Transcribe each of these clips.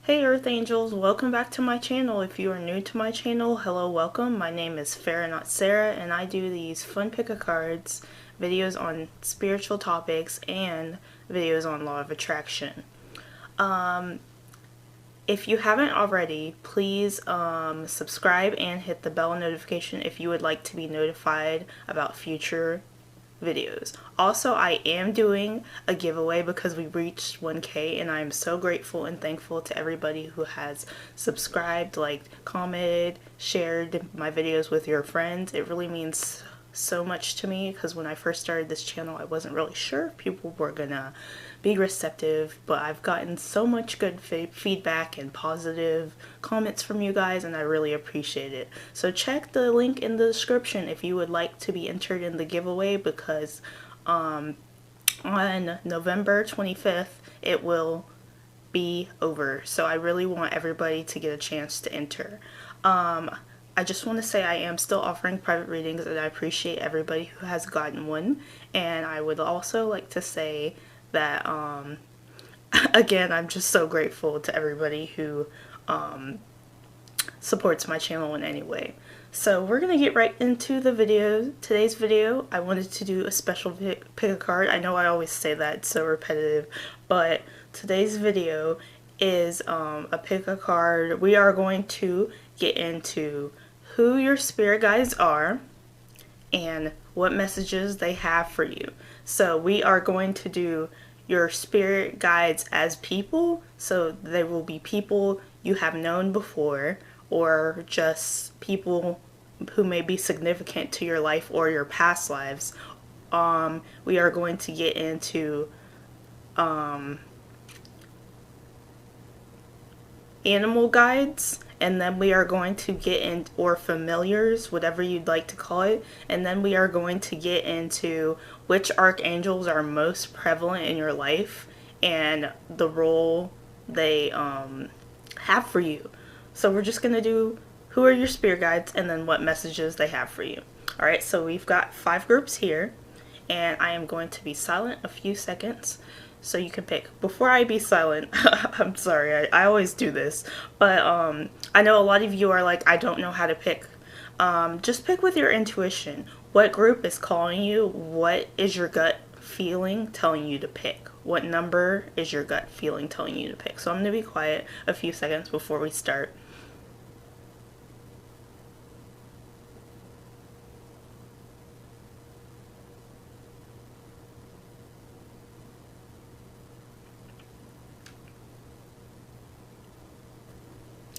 Hey Earth Angels, welcome back to my channel. If you are new to my channel, hello, welcome. My name is Farrah, not Sarah, and I do these fun pick-a-cards, videos on spiritual topics, and videos on law of attraction. If you haven't already, please subscribe and hit the bell notification if you would like to be notified about future videos. Also, I am doing a giveaway because we reached 1K, and I am so grateful and thankful to everybody who has subscribed, liked, commented, shared my videos with your friends. It really means so much to me because when I first started this channel, I wasn't really sure if people were gonna be receptive, but I've gotten so much good feedback and positive comments from you guys, and I really appreciate it. So check the link in the description if you would like to be entered in the giveaway, because on November 25th it will be over, so I really want everybody to get a chance to enter. I just want to say I am still offering private readings, and I appreciate everybody who has gotten one. And I would also like to say that, again, I'm just so grateful to everybody who supports my channel in any way. So we're going to get right into the video. Today's video, I wanted to do a special pick a card. I know I always say that, it's so repetitive, but today's video is a pick a card. We are going to get into who your spirit guides are and what messages they have for you. So we are going to do your spirit guides as people, so they will be people you have known before, or just people who may be significant to your life or your past lives. We are going to get into animal guides, and then we are going to get in, or familiars, whatever you'd like to call it, and then we are going to get into which archangels are most prevalent in your life and the role they have for you. So we're just going to do who are your spirit guides and then what messages they have for you. Alright, so we've got 5 groups here, and I am going to be silent a few seconds so you can pick. Before I be silent, I'm sorry, I always do this, but I know a lot of you are like, I don't know how to pick. Just pick with your intuition. What group is calling you? What is your gut feeling telling you to pick? What number is your gut feeling telling you to pick? So I'm going to be quiet a few seconds before we start.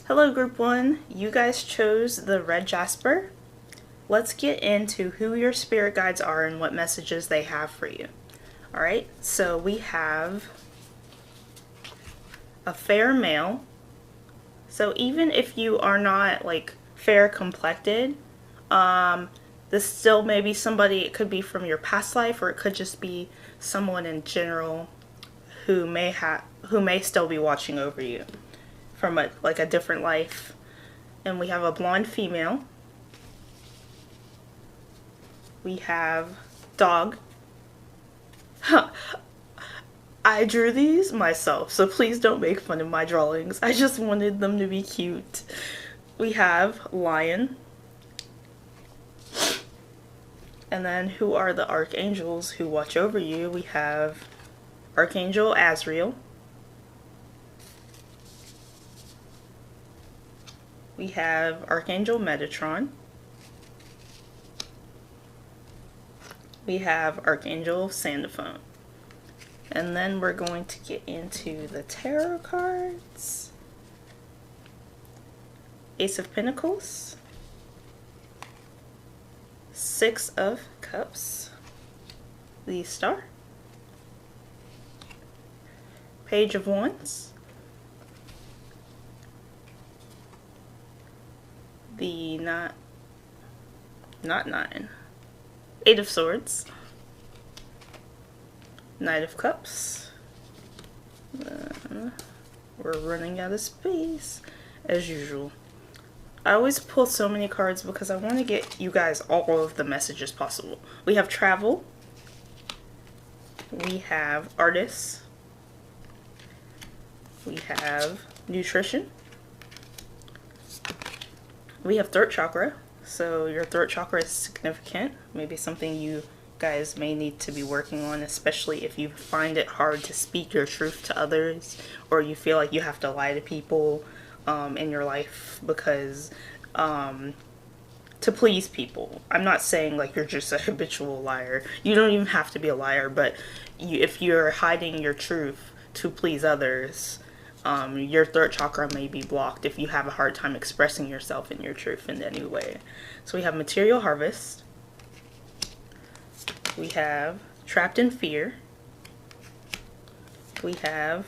Hello group 1, you guys chose the red Jasper. Let's get into who your spirit guides are and what messages they have for you. Alright, so we have a fair male. So even if you are not like fair complected, this still may be somebody. It could be from your past life, or it could just be someone in general who may still be watching over you from a different life. And we have a blonde female. We have dog. I drew these myself, so please don't make fun of my drawings. I just wanted them to be cute. We have lion. And then who are the archangels who watch over you? We have Archangel Azrael. We have Archangel Metatron. We have Archangel Sandalphon. And then we're going to get into the tarot cards. Ace of Pentacles. 6 of Cups. The Star. Page of Wands. The not 9. 8 of Swords. Knight of Cups. We're running out of space, as usual. I always pull so many cards because I want to get you guys all of the messages possible. We have Travel. We have Artists. We have nutrition. We have throat chakra. So your throat chakra is significant. Maybe something you guys may need to be working on, especially if you find it hard to speak your truth to others, or you feel like you have to lie to people in your life because to please people. I'm not saying like you're just a habitual liar. You don't even have to be a liar, but if you're hiding your truth to please others, your throat chakra may be blocked if you have a hard time expressing yourself and your truth in any way. So we have material harvest. We have trapped in fear. We have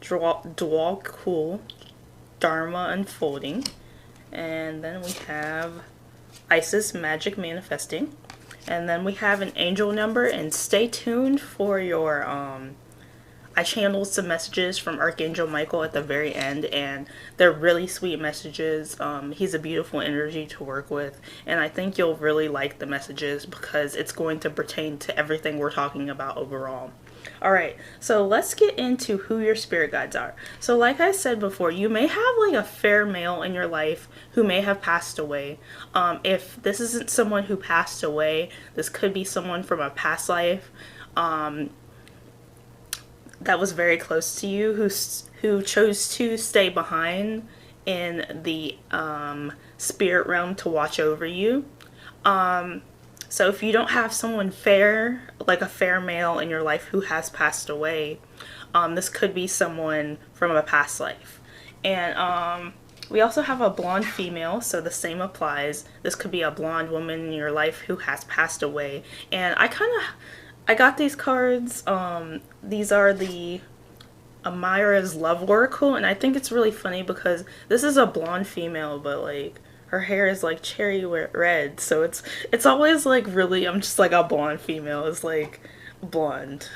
dual cool dharma unfolding. And then we have Isis magic manifesting. And then we have an angel number, and stay tuned for your I channeled some messages from Archangel Michael at the very end, and they're really sweet messages. He's a beautiful energy to work with, and I think you'll really like the messages because it's going to pertain to everything we're talking about overall. Alright, so let's get into who your spirit guides are. So like I said before, you may have like a fair male in your life who may have passed away. If this isn't someone who passed away, this could be someone from a past life that was very close to you, who chose to stay behind in the spirit realm to watch over you. So if you don't have someone fair, like a fair male in your life who has passed away, this could be someone from a past life. And we also have a blonde female, so the same applies. This could be a blonde woman in your life who has passed away. And I got these cards. These are the Amira's Love Oracle, and I think it's really funny because this is a blonde female, but like her hair is like cherry red, so it's always like really, I'm just like, a blonde female is like blonde.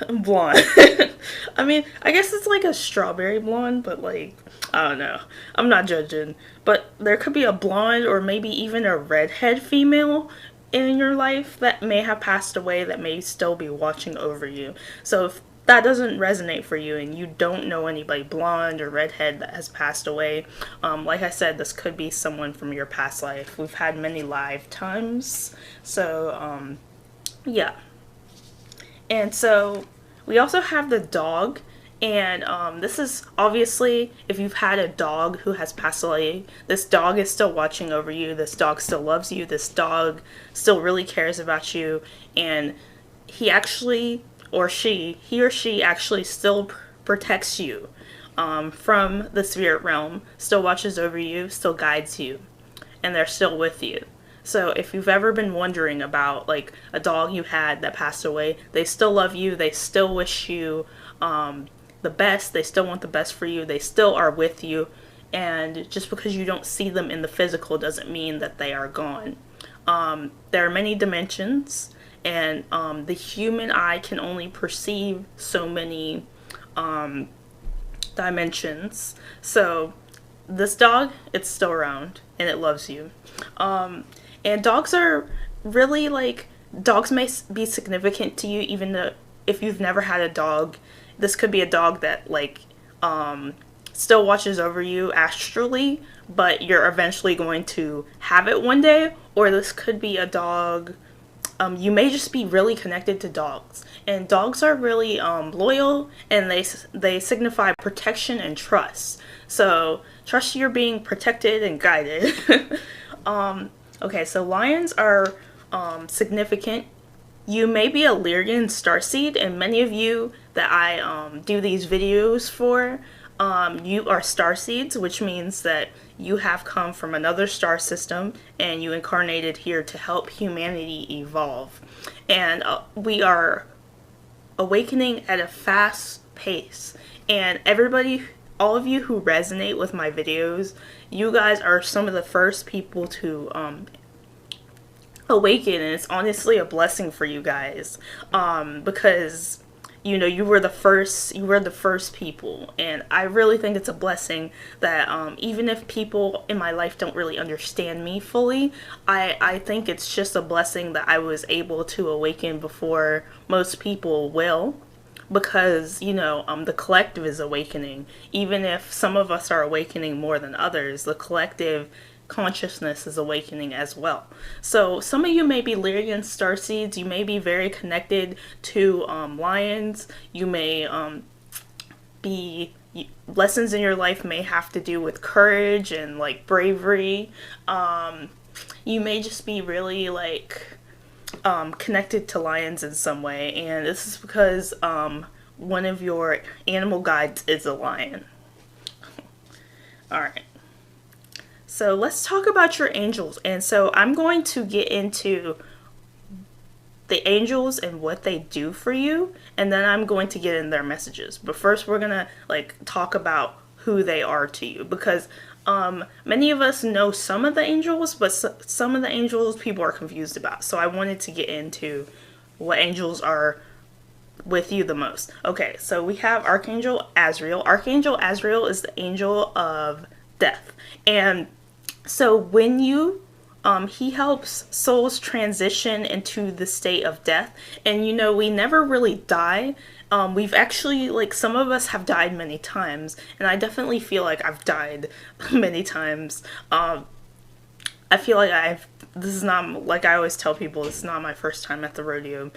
I mean, I guess it's like a strawberry blonde, but like, I don't know. I'm not judging, but there could be a blonde or maybe even a redhead female in your life that may have passed away that may still be watching over you. So if that doesn't resonate for you and you don't know anybody blonde or redhead that has passed away, like I said, this could be someone from your past life. We've had many lifetimes, so yeah. And so we also have the dog. And this is obviously, if you've had a dog who has passed away, this dog is still watching over you. This dog still loves you. This dog still really cares about you. And he or she actually still protects you from the spirit realm, still watches over you, still guides you, and they're still with you. So if you've ever been wondering about like a dog you had that passed away, they still love you. They still wish you the best. They still want the best for you. They still are with you, and just because you don't see them in the physical doesn't mean that they are gone. There are many dimensions, and the human eye can only perceive so many dimensions. So this dog, it's still around and it loves you. And dogs are really like, dogs may be significant to you even though if you've never had a dog. This could be a dog that like still watches over you astrally, but you're eventually going to have it one day. Or this could be a dog, you may just be really connected to dogs. And dogs are really loyal, and they signify protection and trust. So trust you're being protected and guided. Okay, so lions are significant. You may be a Lyrian starseed, and many of you that I do these videos for, you are starseeds, which means that you have come from another star system and you incarnated here to help humanity evolve. And we are awakening at a fast pace. And everybody, all of you who resonate with my videos, you guys are some of the first people to awaken, and it's honestly a blessing for you guys, because you know you were the first people, and I really think it's a blessing that even if people in my life don't really understand me fully, I think it's just a blessing that I was able to awaken before most people will, because, you know, the collective is awakening. Even if some of us are awakening more than others, the collective consciousness is awakening as well. So some of you may be Lyrian starseeds. You may be very connected to lions. You may be lessons in your life may have to do with courage and like bravery. You may just be really like connected to lions in some way, and this is because one of your animal guides is a lion. All right. So let's talk about your angels. And so I'm going to get into the angels and what they do for you, and then I'm going to get in their messages. But first we're going to like talk about who they are to you, because many of us know some of the angels, but some of the angels people are confused about. So I wanted to get into what angels are with you the most. Okay, so we have Archangel Azrael. Archangel Azrael is the angel of death. And so when you he helps souls transition into the state of death. And you know, we never really die. We've actually, like, some of us have died many times, and I definitely feel like I've died many times. I feel like this is not, like I always tell people, this is not my first time at the rodeo.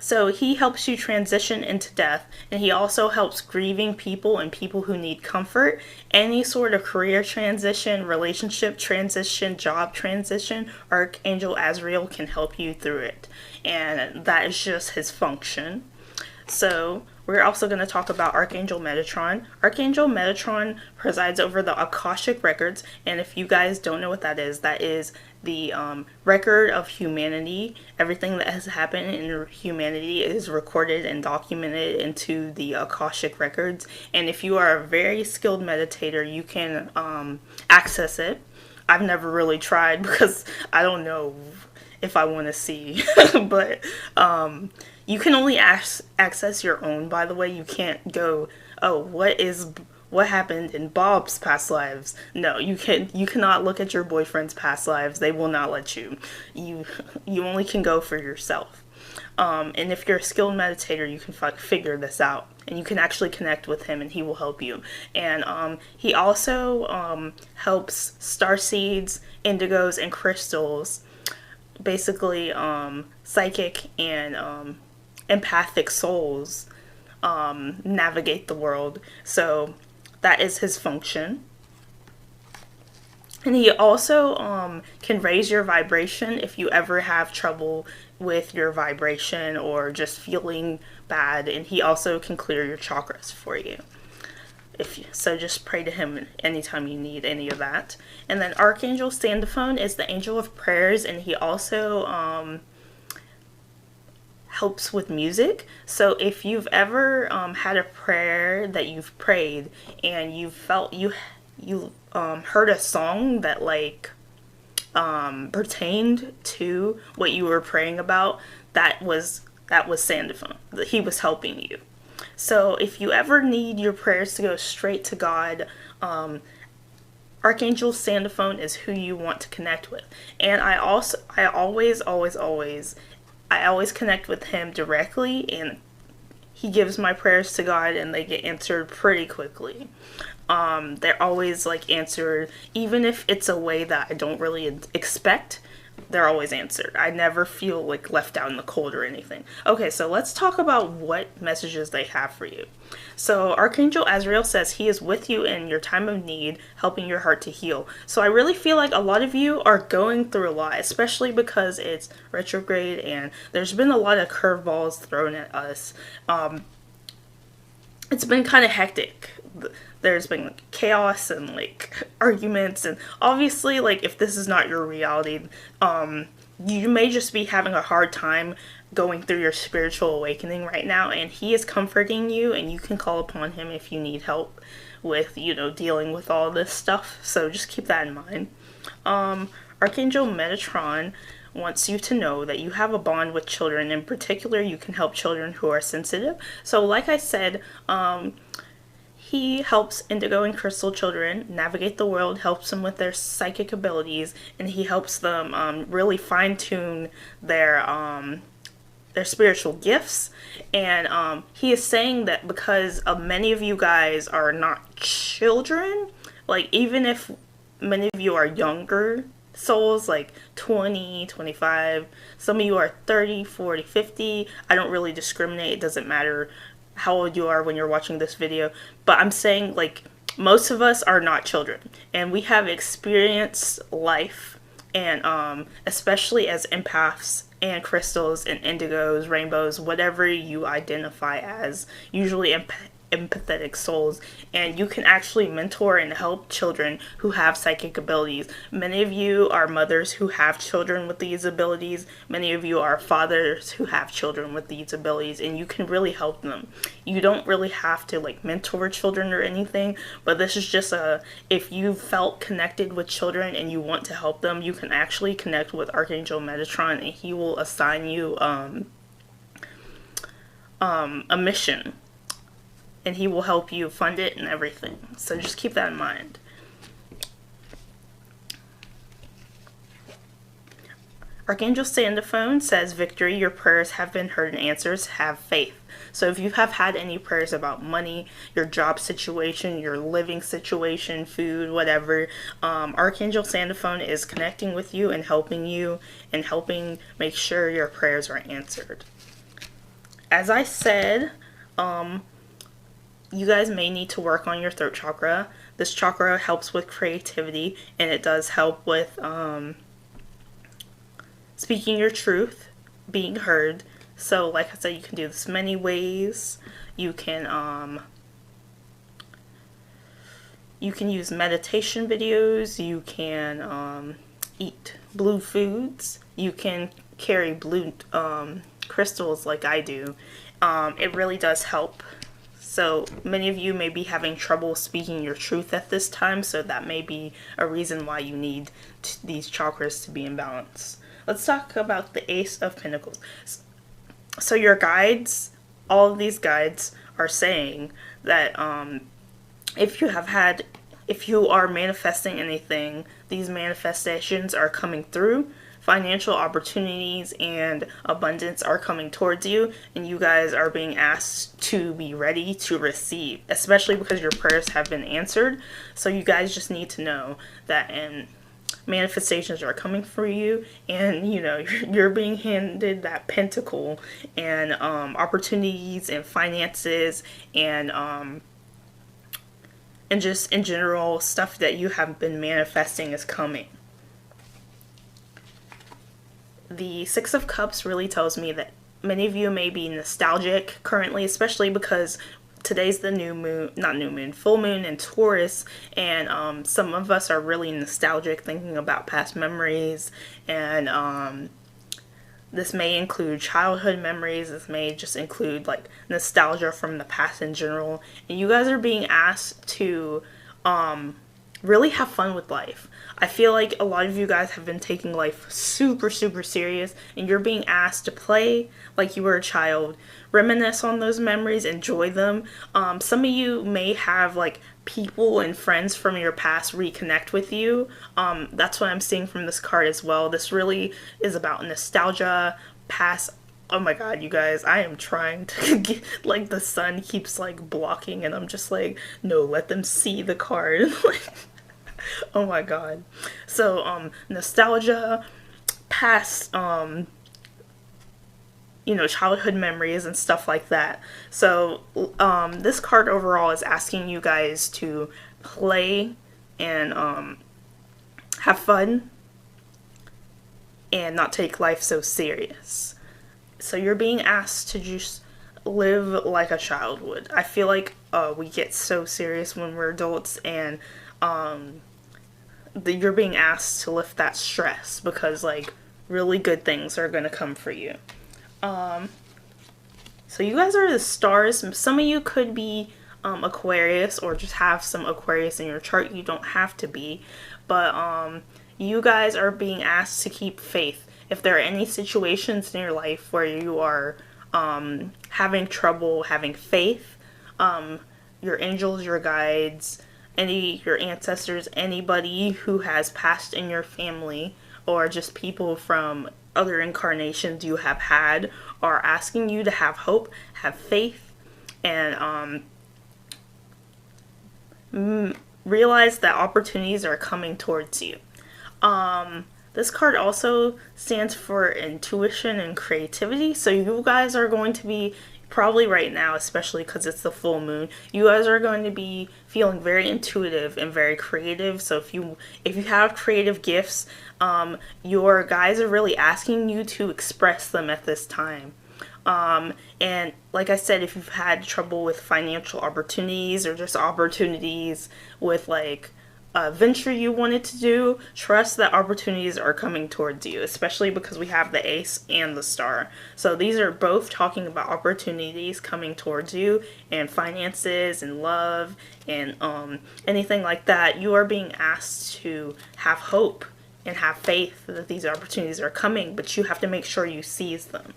So he helps you transition into death, and he also helps grieving people and people who need comfort. Any sort of career transition, relationship transition, job transition, Archangel Azrael can help you through it. And that is just his function. So we're also going to talk about Archangel Metatron. Archangel Metatron presides over the Akashic records, and if you guys don't know what that is the record of humanity. Everything that has happened in humanity is recorded and documented into the Akashic records. And if you are a very skilled meditator, you can access it. I've never really tried because I don't know if I want to see, but you can only access your own, by the way. You can't go, oh, what happened in Bob's past lives? No, you cannot look at your boyfriend's past lives. They will not let you. You only can go for yourself. And if you're a skilled meditator, you can figure this out, and you can actually connect with him, and he will help you. And he also helps starseeds, indigos, and crystals, basically psychic and empathic souls, navigate the world. So that is his function. And he also can raise your vibration if you ever have trouble with your vibration or just feeling bad. And he also can clear your chakras for you. So just pray to him anytime you need any of that. And then Archangel Sandalphon is the angel of prayers, and he also helps with music. So if you've ever had a prayer that you've prayed and you felt you heard a song that like pertained to what you were praying about, that was Sandalphon. He was helping you. So if you ever need your prayers to go straight to God, Archangel Sandalphon is who you want to connect with. And I always connect with him directly, and he gives my prayers to God and they get answered pretty quickly. They're always like answered, even if it's a way that I don't really expect. They're always answered. I never feel like left out in the cold or anything. Okay, so let's talk about what messages they have for you. So Archangel Azrael says he is with you in your time of need, helping your heart to heal. So I really feel like a lot of you are going through a lot, especially because it's retrograde and there's been a lot of curveballs thrown at us. It's been kind of hectic. There's been like chaos and like arguments, and obviously like if this is not your reality, you may just be having a hard time going through your spiritual awakening right now, and he is comforting you, and you can call upon him if you need help with, you know, dealing with all this stuff. So just keep that in mind. Archangel Metatron wants you to know that you have a bond with children. In particular, you can help children who are sensitive. So like I said, he helps indigo and crystal children navigate the world, helps them with their psychic abilities, and he helps them really fine-tune their their spiritual gifts. And he is saying that because many of you guys are not children, like even if many of you are younger souls, like 20, 25, some of you are 30, 40, 50. I don't really discriminate. It doesn't matter how old you are when you're watching this video. But I'm saying, like, most of us are not children, and we have experienced life, and especially as empaths and crystals and indigos, rainbows, whatever you identify as, usually empathetic souls, and you can actually mentor and help children who have psychic abilities. Many of you are mothers who have children with these abilities. Many of you are fathers who have children with these abilities, and you can really help them. You don't really have to like mentor children or anything, but this is just if you felt connected with children and you want to help them, you can actually connect with Archangel Metatron, and he will assign you a mission, and he will help you fund it and everything. So just keep that in mind. Archangel Sandophone says, Victory, your prayers have been heard and answers. Have faith. So if you have had any prayers about money, your job situation, your living situation, food, whatever, Archangel Sandophone is connecting with you and helping make sure your prayers are answered. As I said, you guys may need to work on your throat chakra. This chakra helps with creativity, and it does help with speaking your truth, being heard. So like I said, you can do this many ways. You can use meditation videos. You can eat blue foods. You can carry blue crystals like I do. It really does help. So many of you may be having trouble speaking your truth at this time, so that may be a reason why you need these chakras to be in balance. Let's talk about the Ace of Pentacles. So your guides, all of these guides are saying that if you are manifesting anything, these manifestations are coming through. Financial opportunities and abundance are coming towards you, and you guys are being asked to be ready to receive, especially because your prayers have been answered. So you guys just need to know that manifestations are coming for you, and you're being handed that pentacle, and opportunities and finances and just in general stuff that you have been manifesting is coming. The Six of Cups really tells me that many of you may be nostalgic currently, especially because today's the full moon in Taurus, and some of us are really nostalgic, thinking about past memories, and this may include childhood memories. This may just include like nostalgia from the past in general, and you guys are being asked to really have fun with life. I feel like a lot of you guys have been taking life super, super serious, and you're being asked to play like you were a child, reminisce on those memories, enjoy them. Some of you may have like people and friends from your past reconnect with you. That's what I'm seeing from this card as well. This really is about nostalgia, past. Oh my god, you guys, I am trying to get, like, the sun keeps like blocking, and I'm just like, no, let them see the card. Oh my god. So nostalgia, past childhood memories and stuff like that. So this card overall is asking you guys to play and have fun and not take life so serious. So you're being asked to just live like a child would. I feel like we get so serious when we're adults, and you're being asked to lift that stress, because like really good things are going to come for you. So you guys are the stars. Some of you could be Aquarius, or just have some Aquarius in your chart. You don't have to be, but you guys are being asked to keep faith. If there are any situations in your life where you are having trouble having faith, your angels, your guides, your ancestors, anybody who has passed in your family, or just people from other incarnations you have had are asking you to have hope, have faith, and realize that opportunities are coming towards you. This card also stands for intuition and creativity. So you guys are going to be, probably right now, especially because it's the full moon, you guys are going to be feeling very intuitive and very creative. So if you have creative gifts, your guides are really asking you to express them at this time. And like I said, if you've had trouble with financial opportunities or just opportunities with like a venture you wanted to do, trust that opportunities are coming towards you, especially because we have the Ace and the Star. So these are both talking about opportunities coming towards you, and finances and love and anything like that. You are being asked to have hope and have faith that these opportunities are coming, but you have to make sure you seize them.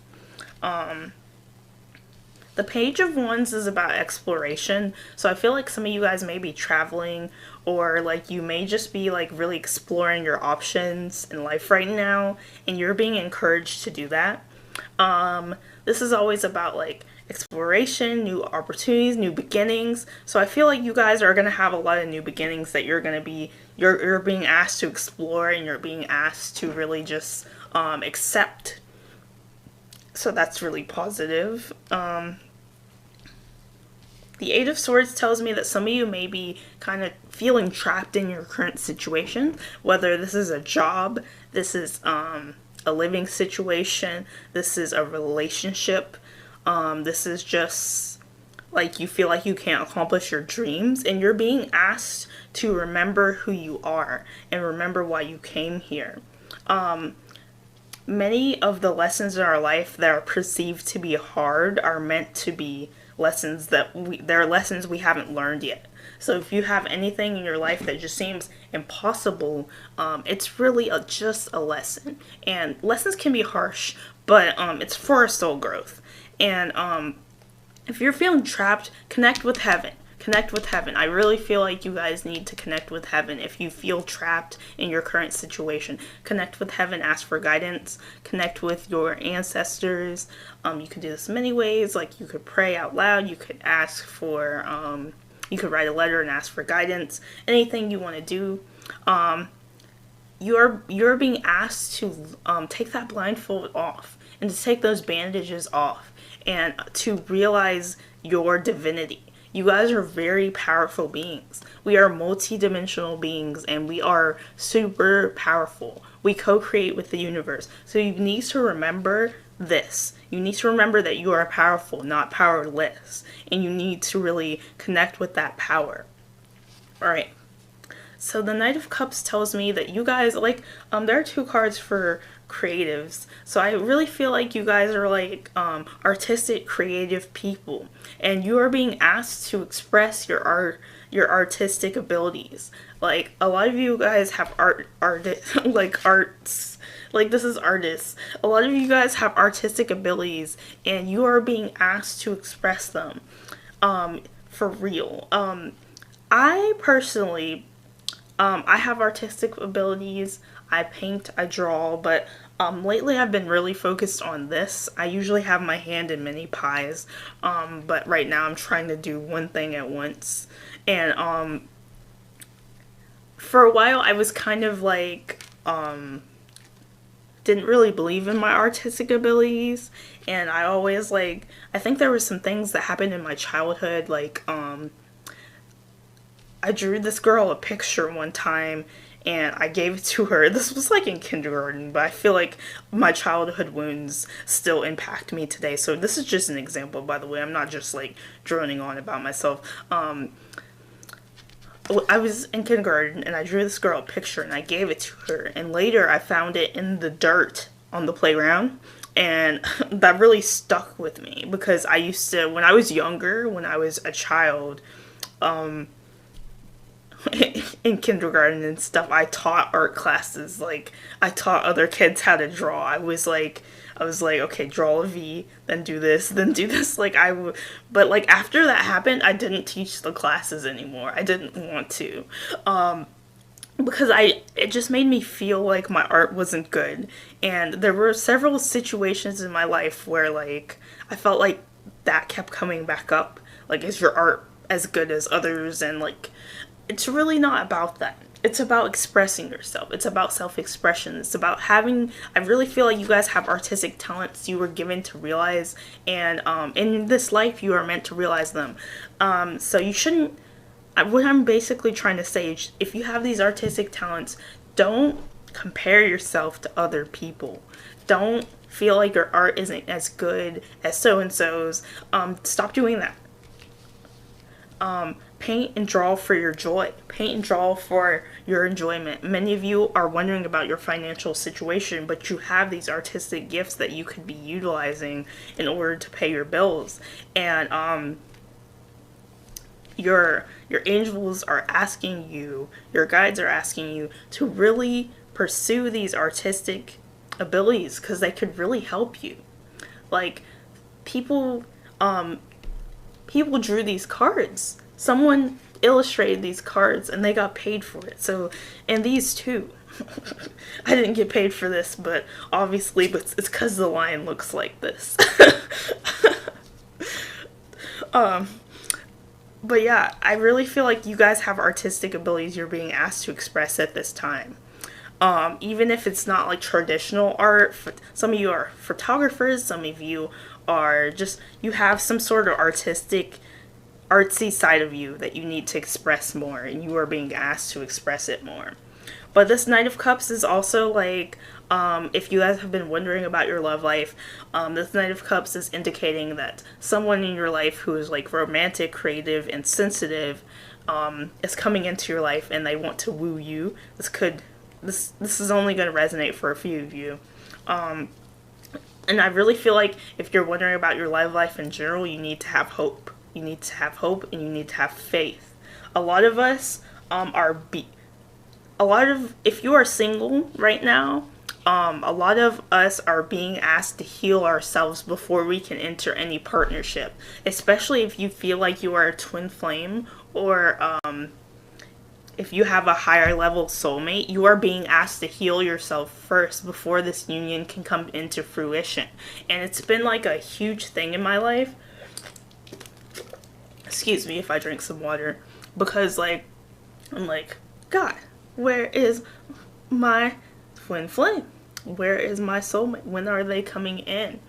The Page of Wands is about exploration, so I feel like some of you guys may be traveling, or like you may just be like really exploring your options in life right now, and you're being encouraged to do that. This is always about like exploration, new opportunities, new beginnings. So I feel like you guys are going to have a lot of new beginnings that you're being asked to explore, and you're being asked to really just accept. So that's really positive. The Eight of Swords tells me that some of you may be kind of feeling trapped in your current situation, whether this is a job, this is a living situation, this is a relationship, this is just like you feel like you can't accomplish your dreams, and you're being asked to remember who you are and remember why you came here. Many of the lessons in our life that are perceived to be hard are meant to be lessons they're lessons we haven't learned yet. So if you have anything in your life that just seems impossible, it's really just a lesson. And lessons can be harsh, but it's for our soul growth. And if you're feeling trapped, connect with heaven. Connect with heaven. I really feel like you guys need to connect with heaven if you feel trapped in your current situation. Connect with heaven, ask for guidance, connect with your ancestors. You could do this many ways, like you could pray out loud, you could ask for, you could write a letter and ask for guidance, anything you want to do. You're being asked to take that blindfold off and to take those bandages off and to realize your divinity. You guys are very powerful beings. We are multi-dimensional beings, and we are super powerful. We co-create with the universe. So you need to remember this. You need to remember that you are powerful, not powerless. And you need to really connect with that power. Alright. So the Knight of Cups tells me that you guys, like, there are two cards for creatives. So I really feel like you guys are like artistic, creative people, and you are being asked to express your artistic abilities. Like a lot of you guys have like arts. Like this is artists. A lot of you guys have artistic abilities, and you are being asked to express them for real. I personally, I have artistic abilities. I paint, I draw, but lately I've been really focused on this. I usually have my hand in many pies, but right now I'm trying to do one thing at once. And for a while I was kind of like, didn't really believe in my artistic abilities, and I always like, I think there were some things that happened in my childhood, like, I drew this girl a picture one time, and I gave it to her. This was like in kindergarten, but I feel like my childhood wounds still impact me today. So this is just an example, by the way. I'm not just like droning on about myself. I was in kindergarten, and I drew this girl a picture, and I gave it to her. And later, I found it in the dirt on the playground. And that really stuck with me, because I used to, when I was younger, when I was a child, in kindergarten and stuff, I taught art classes. Like, I taught other kids how to draw. I was like, okay, draw a V, then do this, then do this. Like, but like after that happened, I didn't teach the classes anymore. I didn't want to. because it just made me feel like my art wasn't good. And there were several situations in my life where like I felt like that kept coming back up. Like, is your art as good as others? And like, it's really not about that. It's about expressing yourself. It's about self-expression. It's about having, I really feel like you guys have artistic talents you were given to realize, and in this life you are meant to realize them. So you shouldn't, what I'm basically trying to say is, if you have these artistic talents, don't compare yourself to other people. Don't feel like your art isn't as good as so and so's. Stop doing that. Paint and draw for your joy. Paint and draw for your enjoyment. Many of you are wondering about your financial situation, but you have these artistic gifts that you could be utilizing in order to pay your bills. And your angels are asking you, your guides are asking you to really pursue these artistic abilities, because they could really help you. Like, people drew these cards. Someone illustrated these cards and they got paid for it. So, and these too. I didn't get paid for this, but obviously, but it's because the lion looks like this. But yeah, I really feel like you guys have artistic abilities you're being asked to express at this time. Even if it's not like traditional art, some of you are photographers, some of you are just, you have some sort of artsy side of you that you need to express more, and you are being asked to express it more. But this Knight of Cups is also like, if you guys have been wondering about your love life, this Knight of Cups is indicating that someone in your life who is like romantic, creative, and sensitive is coming into your life, and they want to woo you. This is only going to resonate for a few of you. And I really feel like if you're wondering about your love life in general, you need to have hope. You need to have hope, and you need to have faith. A lot of us if you are single right now, a lot of us are being asked to heal ourselves before we can enter any partnership. Especially if you feel like you are a twin flame, or if you have a higher level soulmate, you are being asked to heal yourself first before this union can come into fruition. And it's been like a huge thing in my life. Excuse me if I drink some water. Because like, I'm like, God, where is my twin flame? Where is my soulmate? When are they coming in?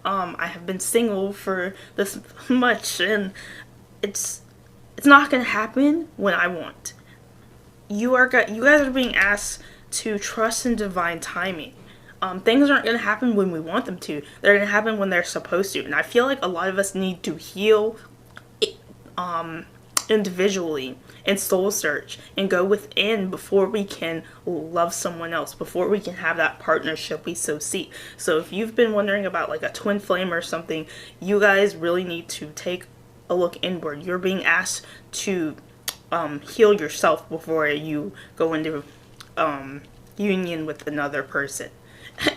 I have been single for this much, and it's not gonna happen when I want. You guys are being asked to trust in divine timing. Things aren't going to happen when we want them to. They're going to happen when they're supposed to. And I feel like a lot of us need to heal individually and soul search and go within before we can love someone else, before we can have that partnership we so seek. So if you've been wondering about like a twin flame or something, you guys really need to take a look inward. You're being asked to heal yourself before you go into union with another person.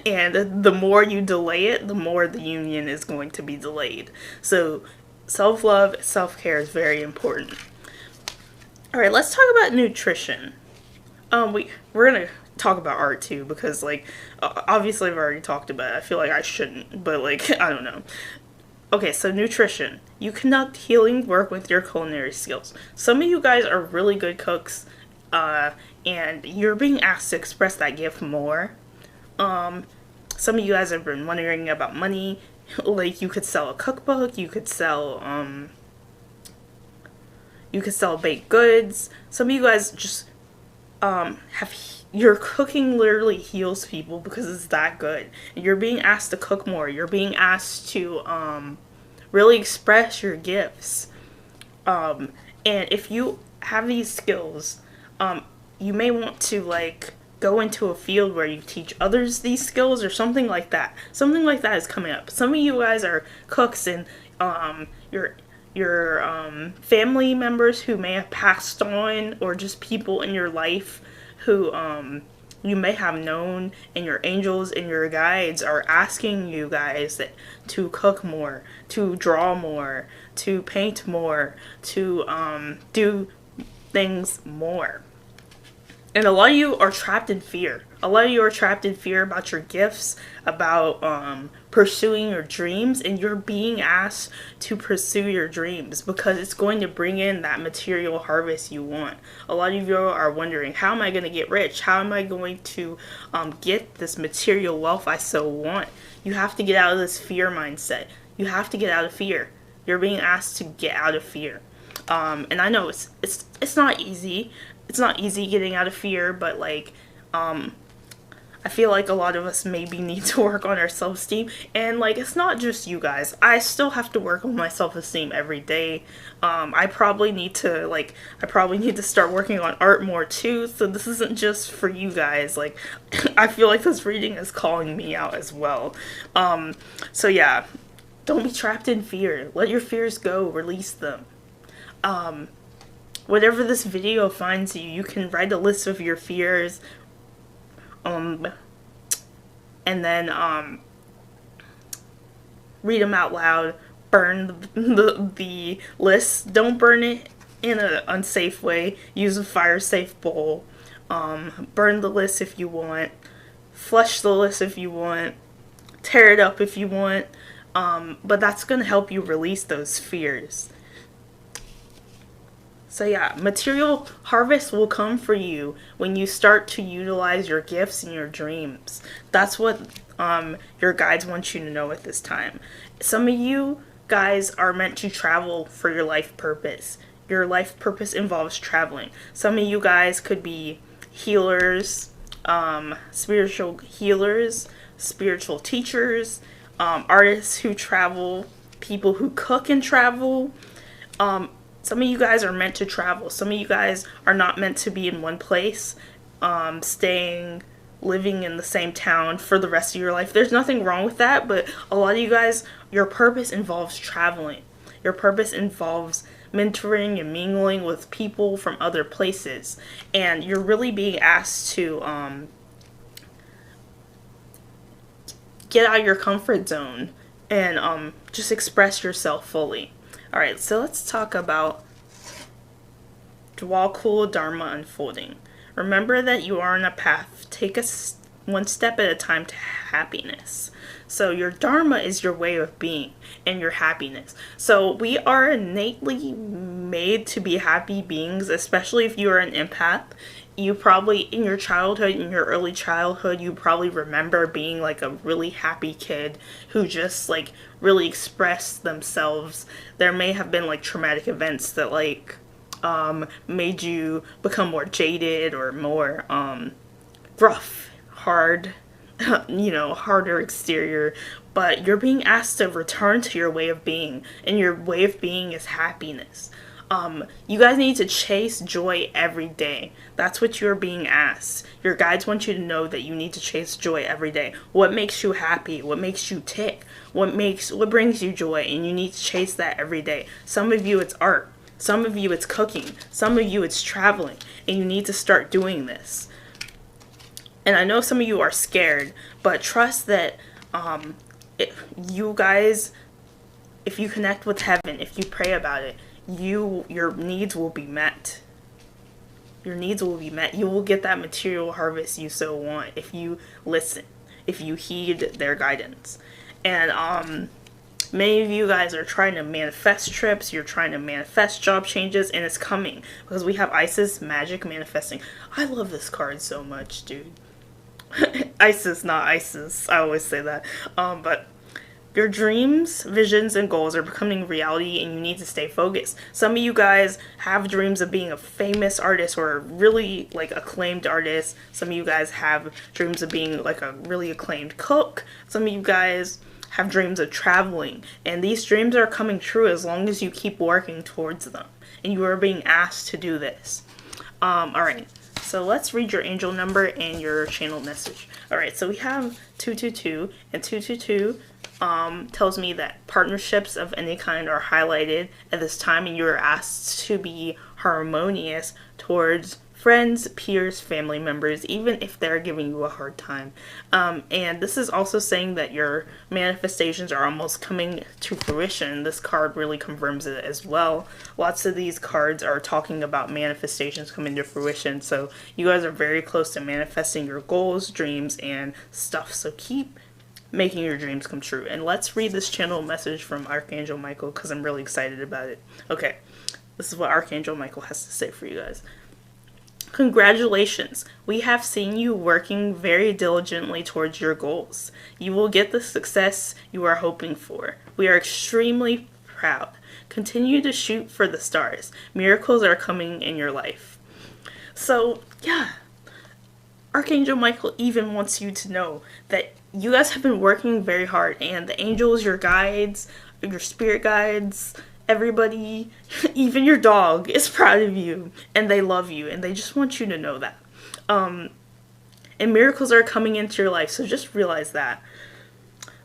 And the more you delay it, the more the union is going to be delayed. So self-love, self-care is very important. Alright, let's talk about nutrition. We're gonna talk about art too, because like, obviously I've already talked about it. I feel like I shouldn't, but like, I don't know. Okay, so nutrition. You conduct healing work with your culinary skills. Some of you guys are really good cooks, and you're being asked to express that gift more. Some of you guys have been wondering about money. Like, you could sell a cookbook, you could sell baked goods. Some of you guys just your cooking literally heals people because it's that good. And you're being asked to cook more. You're being asked to really express your gifts. And if you have these skills, you may want to like go into a field where you teach others these skills or something like that. Something like that is coming up. Some of you guys are cooks, and your family members who may have passed on, or just people in your life who you may have known, and your angels and your guides are asking you guys to cook more, to draw more, to paint more, to do things more. And a lot of you are trapped in fear. A lot of you are trapped in fear about your gifts, about pursuing your dreams, and you're being asked to pursue your dreams because it's going to bring in that material harvest you want. A lot of you are wondering, how am I going to get rich? How am I going to get this material wealth I so want? You have to get out of this fear mindset. You have to get out of fear. You're being asked to get out of fear. And I know it's not easy. It's not easy getting out of fear, but like, I feel like a lot of us maybe need to work on our self-esteem. And like, it's not just you guys. I still have to work on my self-esteem every day. I probably need to start working on art more too. So this isn't just for you guys. Like, I feel like this reading is calling me out as well. So yeah, don't be trapped in fear. Let your fears go. Release them. Whatever this video finds you, you can write a list of your fears, and then read them out loud. Burn the list. Don't burn it in an unsafe way. Use a fire safe bowl. Burn the list if you want. Flush the list if you want. Tear it up if you want. But that's gonna help you release those fears. So yeah, material harvest will come for you when you start to utilize your gifts and your dreams. That's what your guides want you to know at this time. Some of you guys are meant to travel for your life purpose. Your life purpose involves traveling. Some of you guys could be healers, spiritual healers, spiritual teachers, artists who travel, people who cook and travel. Some of you guys are meant to travel. Some of you guys are not meant to be in one place, living in the same town for the rest of your life. There's nothing wrong with that, but a lot of you guys, your purpose involves traveling. Your purpose involves mentoring and mingling with people from other places. And you're really being asked to get out of your comfort zone and just express yourself fully. Alright, so let's talk about Dwalkul Dharma unfolding. Remember that you are on a path. Take one step at a time to happiness. So your Dharma is your way of being and your happiness. So we are innately made to be happy beings, especially if you are an empath. You probably, in your childhood, in your early childhood, you probably remember being like a really happy kid who just like really expressed themselves. There may have been like traumatic events that like made you become more jaded or more rough, hard, harder exterior. But you're being asked to return to your way of being, and your way of being is happiness. You guys need to chase joy every day. That's what you're being asked. Your guides want you to know that you need to chase joy every day. What makes you happy? What makes you tick? What brings you joy? And you need to chase that every day. Some of you it's art. Some of you it's cooking. Some of you it's traveling. And you need to start doing this. And I know some of you are scared, but trust that you guys, if you connect with heaven, if you pray about it, your needs will be met. Your needs will be met. You will get that material harvest you so want if you listen, if you heed their guidance. And many of you guys are trying to manifest trips, you're trying to manifest job changes, and it's coming because we have Isis magic manifesting. I love this card so much, dude. Isis, not ISIS. I always say that. But your dreams, visions, and goals are becoming reality, and you need to stay focused. Some of you guys have dreams of being a famous artist or a really like acclaimed artist. Some of you guys have dreams of being like a really acclaimed cook. Some of you guys have dreams of traveling, and these dreams are coming true as long as you keep working towards them. And you are being asked to do this. Alright, so let's read your angel number and your channel message. Alright, so we have 222, and 222 tells me that partnerships of any kind are highlighted at this time, and you're asked to be harmonious towards friends, peers, family members, even if they're giving you a hard time. And this is also saying that your manifestations are almost coming to fruition. This card really confirms it as well. Lots of these cards are talking about manifestations coming to fruition, so you guys are very close to manifesting your goals, dreams, and stuff. So keep making your dreams come true. And let's read this channel message from Archangel Michael because I'm really excited about it. Okay, this is what Archangel Michael has to say for you guys. Congratulations! We have seen you working very diligently towards your goals. You will get the success you are hoping for. We are extremely proud. Continue to shoot for the stars. Miracles are coming in your life. So, yeah. Archangel Michael even wants you to know that you guys have been working very hard, and the angels, your guides, your spirit guides, everybody, even your dog is proud of you, and they love you, and they just want you to know that. And miracles are coming into your life, so just realize that.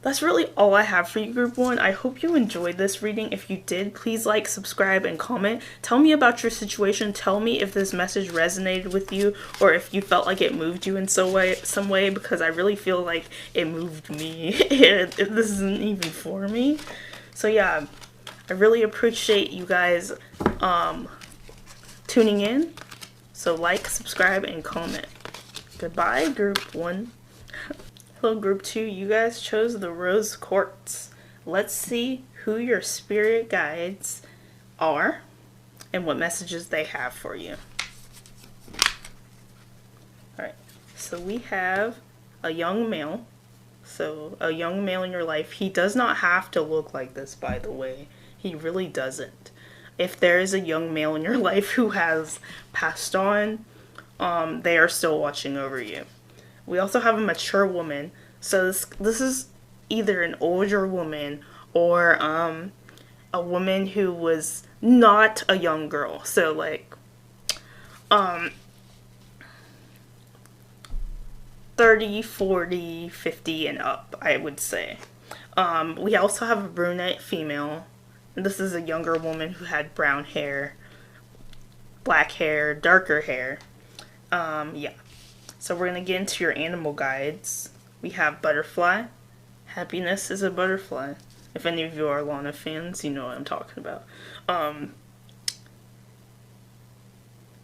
That's really all I have for you, Group 1. I hope you enjoyed this reading. If you did, please like, subscribe, and comment. Tell me about your situation. Tell me if this message resonated with you or if you felt like it moved you in some way, because I really feel like it moved me. This isn't even for me. So yeah, I really appreciate you guys tuning in. So like, subscribe, and comment. Goodbye, Group 1. Hello, Group 2. You guys chose the Rose Quartz. Let's see who your spirit guides are and what messages they have for you. Alright, so we have a young male. So, a young male in your life. He does not have to look like this, by the way. He really doesn't. If there is a young male in your life who has passed on, they are still watching over you. We also have a mature woman. So this is either an older woman or a woman who was not a young girl. So like 30, 40, 50 and up, I would say. We also have a brunette female. This is a younger woman who had brown hair, black hair, darker hair. Yeah. So we're going to get into your animal guides. We have butterfly. Happiness is a butterfly. If any of you are Lana fans, you know what I'm talking about.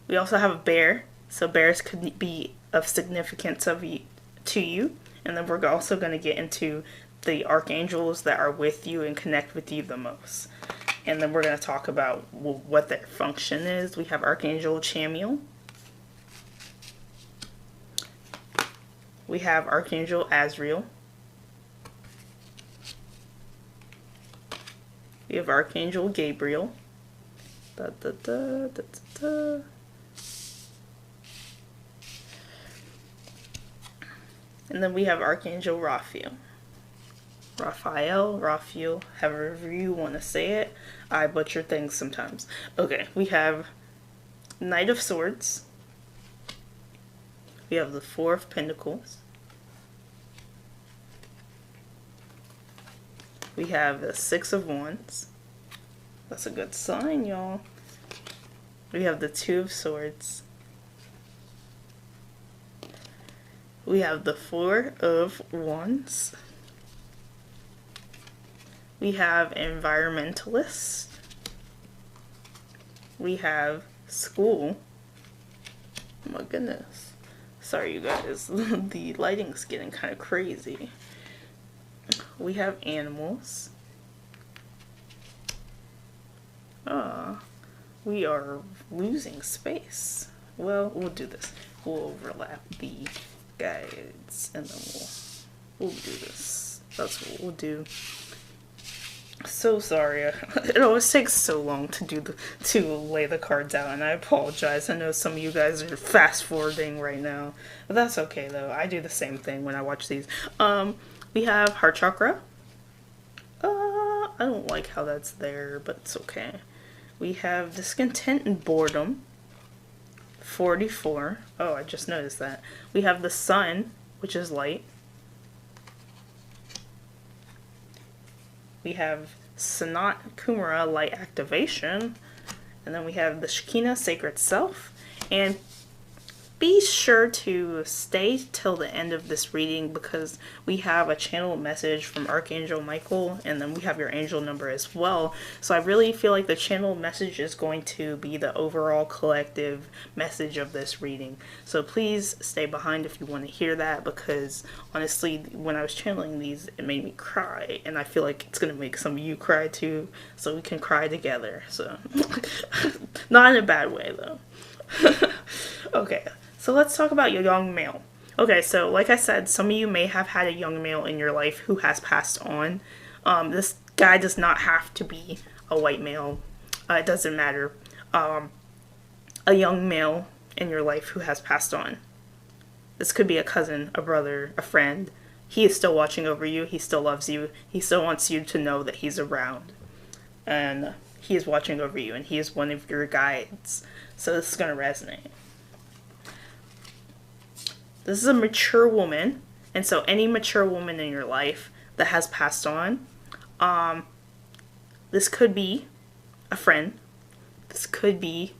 We also have a bear. So bears could be of significance to you. And then we're also going to get into the archangels that are with you and connect with you the most. And then we're going to talk about what their function is. We have Archangel Chamiel. We have Archangel Azrael. We have Archangel Gabriel. Da, da, da, da, da, da. And then we have Archangel Raphael. Raphael, however you want to say it. I butcher things sometimes. Okay, we have Knight of Swords. We have the Four of Pentacles. We have the Six of Wands. That's a good sign, y'all. We have the Two of Swords. We have the Four of Wands. We have Environmentalist. We have School. Oh my goodness. Sorry, you guys. The lighting's getting kind of crazy. We have Animals. We are losing space. Well, we'll do this. We'll overlap the guides and then we'll do this. That's what we'll do. So sorry. It always takes so long to lay the cards out, and I apologize. I know some of you guys are fast forwarding right now, but that's okay though. I do the same thing when I watch these. We have Heart Chakra. I don't like how that's there, but it's okay. We have Discontent and Boredom. 44. Oh, I just noticed that. We have the Sun, which is light. We have Sanat Kumara, light activation. And then we have the Shekinah, sacred self. And be sure to stay till the end of this reading because we have a channel message from Archangel Michael, and then we have your angel number as well. So I really feel like the channel message is going to be the overall collective message of this reading. So please stay behind if you want to hear that, because honestly, when I was channeling these, it made me cry, and I feel like it's going to make some of you cry too, so we can cry together. So not in a bad way though. Okay, so let's talk about your young male. Okay, so like I said, some of you may have had a young male in your life who has passed on. This guy does not have to be a white male. It doesn't matter. A young male in your life who has passed on. This could be a cousin, a brother, a friend. He is still watching over you. He still loves you. He still wants you to know that he's around. And he is watching over you, and he is one of your guides. So this is going to resonate. This is a mature woman, and so any mature woman in your life that has passed on, this could be a friend, this could be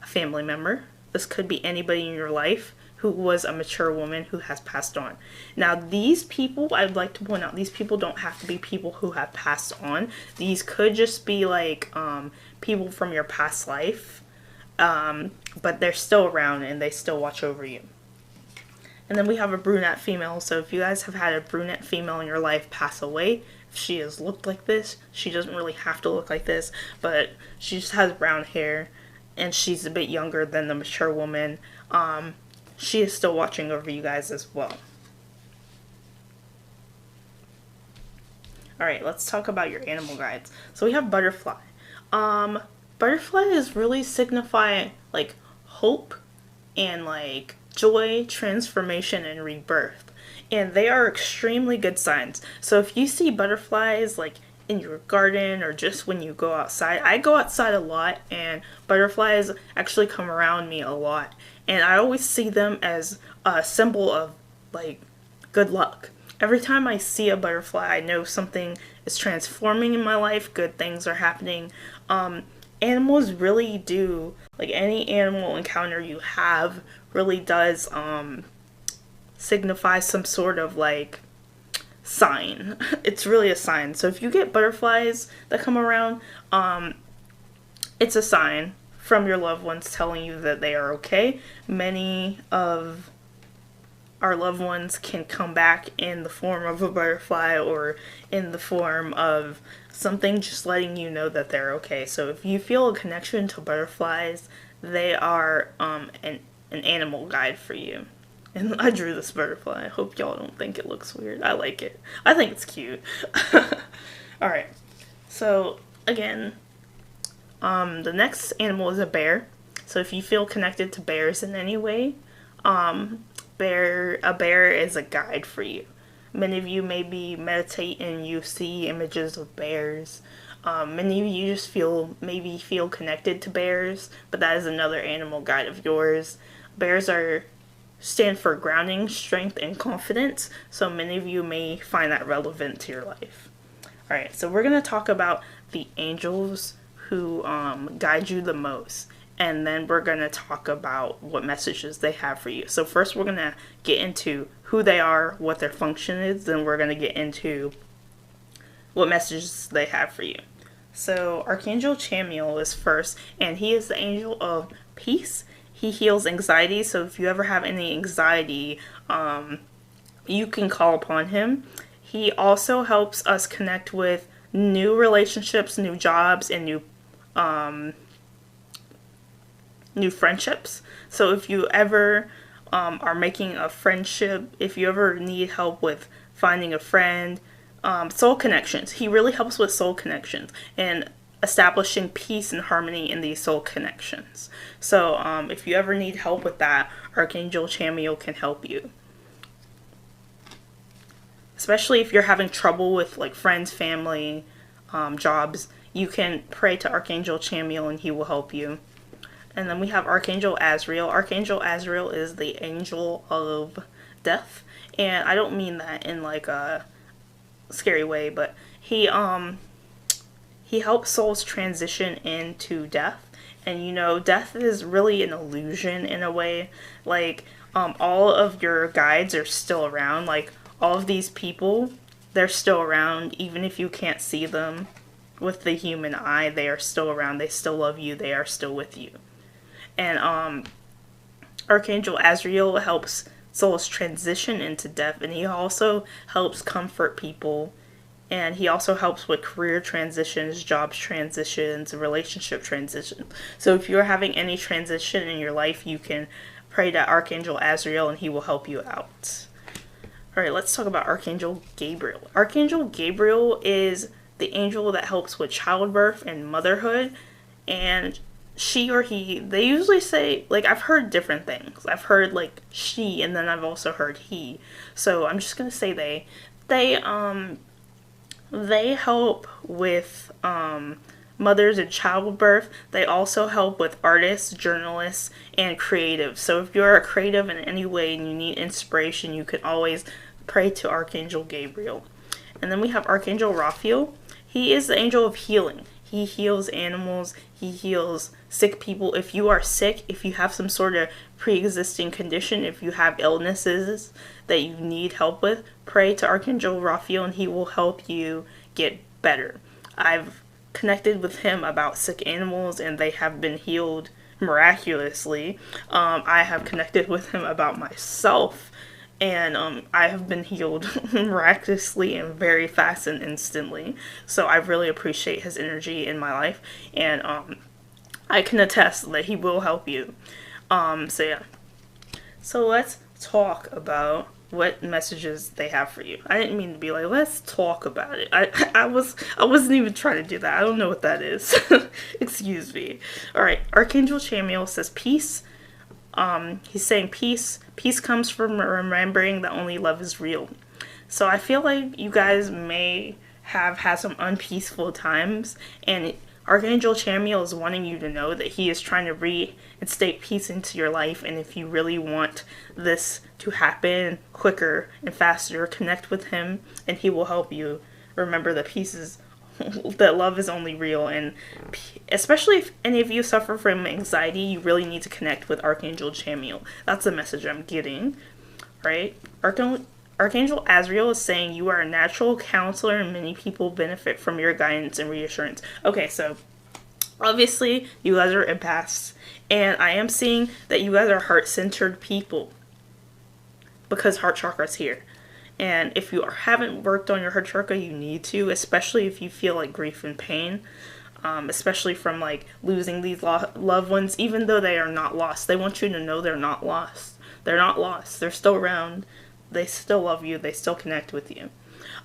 a family member, this could be anybody in your life who was a mature woman who has passed on. Now these people, I'd like to point out, these people don't have to be people who have passed on. These could just be like people from your past life, but they're still around and they still watch over you. And then we have a brunette female. So if you guys have had a brunette female in your life pass away, if she has looked like this, she doesn't really have to look like this, but she just has brown hair and she's a bit younger than the mature woman. She is still watching over you guys as well. Alright, let's talk about your animal guides. So we have butterfly. Butterfly is really signifying like hope and like joy, transformation, and rebirth. And they are extremely good signs. So if you see butterflies like in your garden or just when you go outside, I go outside a lot and butterflies actually come around me a lot. And I always see them as a symbol of like good luck. Every time I see a butterfly, I know something is transforming in my life, good things are happening. Animals really do, like any animal encounter you have really does signify some sort of like sign. It's really a sign. So if you get butterflies that come around, it's a sign from your loved ones telling you that they are okay. Many of our loved ones can come back in the form of a butterfly or in the form of something just letting you know that they're okay. So if you feel a connection to butterflies, they are an animal guide for you. And I drew this butterfly. I hope y'all don't think it looks weird. I like it. I think it's cute. Alright. So, again, the next animal is a bear. So if you feel connected to bears in any way, a bear is a guide for you. Many of you maybe meditate and you see images of bears. Many of you just maybe feel connected to bears, but that is another animal guide of yours. Bears stand for grounding, strength, and confidence, so many of you may find that relevant to your life. Alright, so we're going to talk about the angels who guide you the most, and then we're going to talk about what messages they have for you. So first we're going to get into who they are, what their function is, then we're going to get into what messages they have for you. So Archangel Michael is first, and he is the angel of peace. He heals anxiety, so if you ever have any anxiety, you can call upon him. He also helps us connect with new relationships, new jobs, and new friendships. So if you ever are making a friendship, if you ever need help with finding a friend, soul connections. He really helps with soul connections and establishing peace and harmony in these soul connections. So if you ever need help with that, Archangel Michael can help you. Especially if you're having trouble with like friends, family, jobs, you can pray to Archangel Michael and he will help you. And then we have Archangel Azrael. Archangel Azrael is the angel of death. And I don't mean that in like a scary way, but he helps souls transition into death, And you know, death is really an illusion in a way. Like, all of your guides are still around. Like, all of these people, they're still around, even if you can't see them with the human eye. They are still around. They still love you. They are still with you. And Archangel Azrael helps souls transition into death, and he also helps comfort people, and he also helps with career transitions, jobs transitions, relationship transitions. So if you're having any transition in your life, you can pray to Archangel Azrael and he will help you out. Alright, let's talk about Archangel Gabriel. Archangel Gabriel is the angel that helps with childbirth and motherhood, and she or he, they usually say, like, I've heard different things. I've heard like she, and then I've also heard he. So I'm just gonna say they. They help with mothers and childbirth. They also help with artists, journalists, and creatives. So if you're a creative in any way and you need inspiration, you can always pray to Archangel Gabriel. And then we have Archangel Raphael. He is the angel of healing. He heals animals. He heals sick people. If you are sick, if you have some sort of pre-existing condition, if you have illnesses that you need help with, pray to Archangel Raphael and he will help you get better. I've connected with him about sick animals and they have been healed miraculously. I have connected with him about myself, and I have been healed miraculously and very fast and instantly. So I really appreciate his energy in my life, and I can attest that he will help you. So yeah. So let's talk about what messages they have for you. I didn't mean to be like, let's talk about it. I wasn't even trying to do that. I don't know what that is. Excuse me. Alright, Archangel Chamuel says peace. He's saying peace. Peace comes from remembering that only love is real. So I feel like you guys may have had some unpeaceful times, and Archangel Chamuel is wanting you to know that he is trying to reinstate peace into your life, and if you really want this to happen quicker and faster, connect with him and he will help you remember that peace is that love is only real. And especially if any of you suffer from anxiety, you really need to connect with Archangel Chamuel. That's the message I'm getting, right? Archangel Azrael is saying you are a natural counselor and many people benefit from your guidance and reassurance. Okay, so obviously you guys are empaths, and I am seeing that you guys are heart-centered people because heart chakra is here. And if you haven't worked on your heart chakra, you need to, especially if you feel like grief and pain, especially from like losing these loved ones, even though they are not lost. They want you to know they're not lost. They're not lost. They're still around. They still love you. They still connect with you.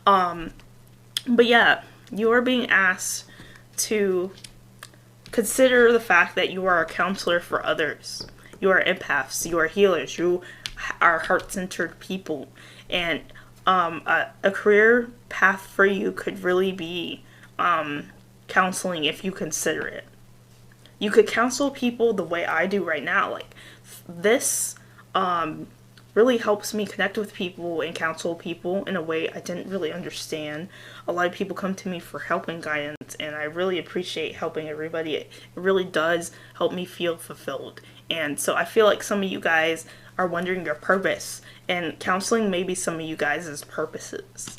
But yeah, you are being asked to consider the fact that you are a counselor for others. You are empaths. You are healers. You are heart-centered people. And a career path for you could really be counseling if you consider it. You could counsel people the way I do right now. Like this really helps me connect with people and counsel people in a way I didn't really understand. A lot of people come to me for help and guidance, and I really appreciate helping everybody. It really does help me feel fulfilled. And so I feel like some of you guys are wondering your purpose, and counseling may be some of you guys' purposes.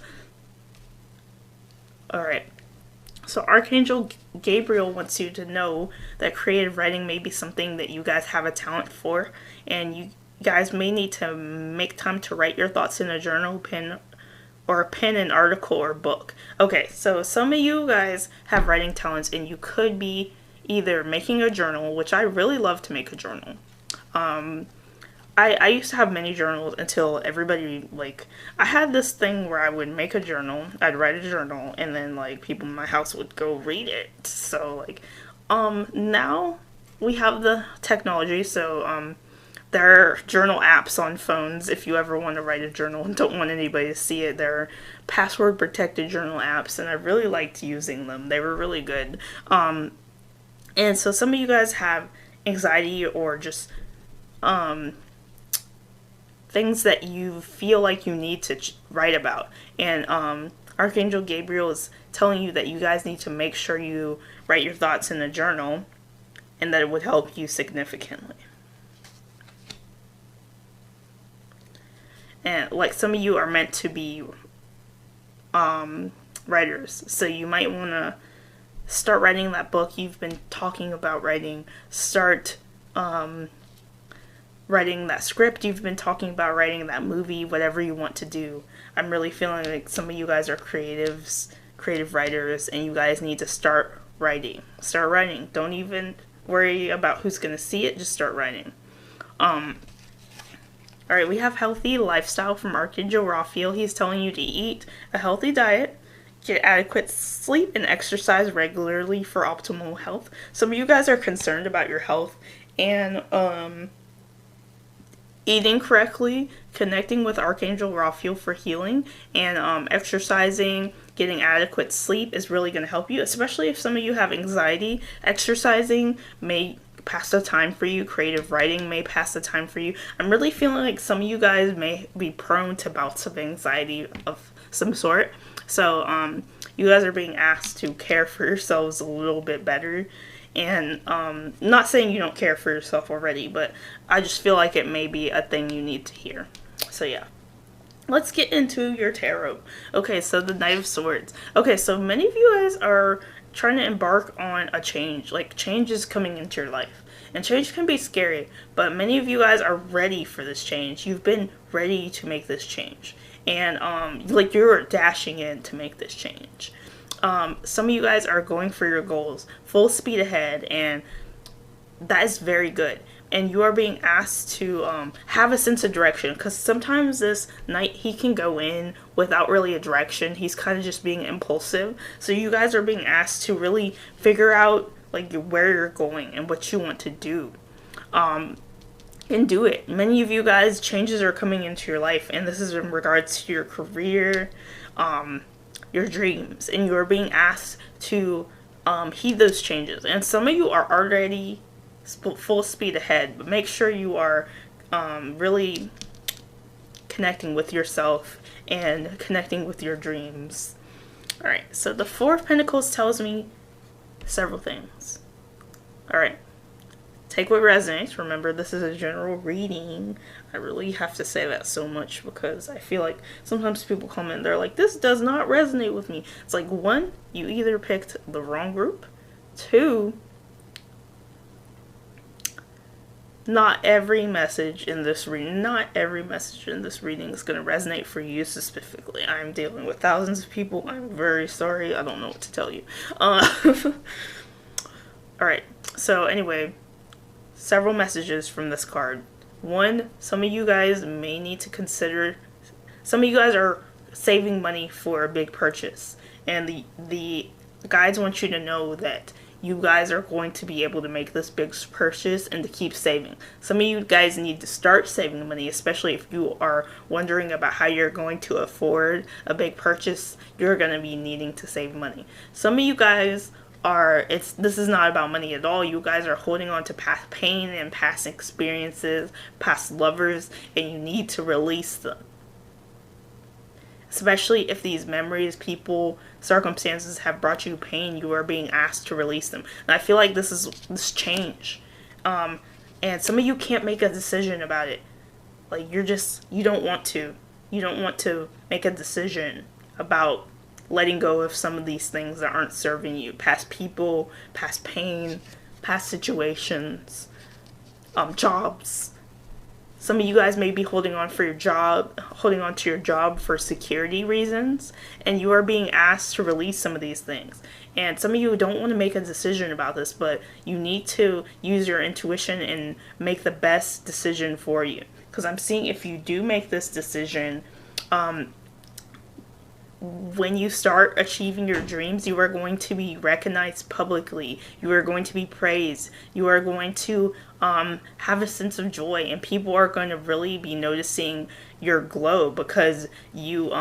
Alright, so Archangel Gabriel wants you to know that creative writing may be something that you guys have a talent for, and you guys may need to make time to write your thoughts in a journal, pen, an article, or book. Okay, so some of you guys have writing talents, and you could be either making a journal, which I really love to make a journal. I used to have many journals until everybody, like, I had this thing where I would make a journal, I'd write a journal, and then, like, people in my house would go read it. So, like, now we have the technology, so, there are journal apps on phones if you ever want to write a journal and don't want anybody to see it. There are password protected journal apps, and I really liked using them. They were really good. And so some of you guys have anxiety or just things that you feel like you need to write about. And Archangel Gabriel is telling you that you guys need to make sure you write your thoughts in a journal. and that it would help you significantly. And like some of you are meant to be writers, so you might want to start writing that book you've been talking about writing. Start writing that script you've been talking about writing, that movie, whatever you want to do. I'm really feeling like some of you guys are creative writers, and you guys need to start writing. Start writing. Don't even worry about who's going to see it. Just start writing. Alright, we have healthy lifestyle from Archangel Raphael. He's telling you to eat a healthy diet, get adequate sleep, and exercise regularly for optimal health. Some of you guys are concerned about your health, and eating correctly, connecting with Archangel Raphael for healing, and exercising, getting adequate sleep is really going to help you, especially if some of you have anxiety. Exercising may pass the time for you. Creative writing may pass the time for you. I'm really feeling like some of you guys may be prone to bouts of anxiety of some sort. So you guys are being asked to care for yourselves a little bit better. And not saying you don't care for yourself already, but I just feel like it may be a thing you need to hear. So yeah. Let's get into your tarot. Okay, so the Knight of Swords. Okay, so many of you guys are trying to embark on a change. Like, change is coming into your life. And change can be scary, but many of you guys are ready for this change. You've been ready to make this change. And, like, you're dashing in to make this change. Some of you guys are going for your goals, full speed ahead, and that is very good. And you are being asked to have a sense of direction, because sometimes this knight, he can go in without really a direction. He's kind of just being impulsive. So you guys are being asked to really figure out like where you're going and what you want to do, and do it. Many of you guys, changes are coming into your life, and this is in regards to your career, your dreams, and you are being asked to heed those changes. And some of you are already full speed ahead, but make sure you are really connecting with yourself and connecting with your dreams. Alright, so the Four of Pentacles tells me several things. Alright, take what resonates. Remember, this is a general reading. I really have to say that so much because I feel like sometimes people comment, they're like, this does not resonate with me. It's like, one, you either picked the wrong group. Two, not every message in this reading is going to resonate for you specifically. I'm dealing with thousands of people. I'm very sorry. I don't know what to tell you. Alright, so anyway, several messages from this card. One, some of you guys may need to consider, some of you guys are saving money for a big purchase, and the guides want you to know that you guys are going to be able to make this big purchase and to keep saving. Some of you guys need to start saving money, especially if you are wondering about how you're going to afford a big purchase. You're going to be needing to save money. Some of you guys this is not about money at all. You guys are holding on to past pain and past experiences, past lovers, and you need to release them. Especially if these memories, people, circumstances have brought you pain, you are being asked to release them. And I feel like this is this change. And some of you can't make a decision about it. Like, you don't want to. You don't want to make a decision about letting go of some of these things that aren't serving you. Past people, past pain, past situations, jobs. Some of you guys may be holding on to your job for security reasons, and you are being asked to release some of these things. And some of you don't want to make a decision about this, but you need to use your intuition and make the best decision for you. Because I'm seeing if you do make this decision, when you start achieving your dreams, you are going to be recognized publicly. You are going to be praised. You are going to have a sense of joy, and people are going to really be noticing your glow because you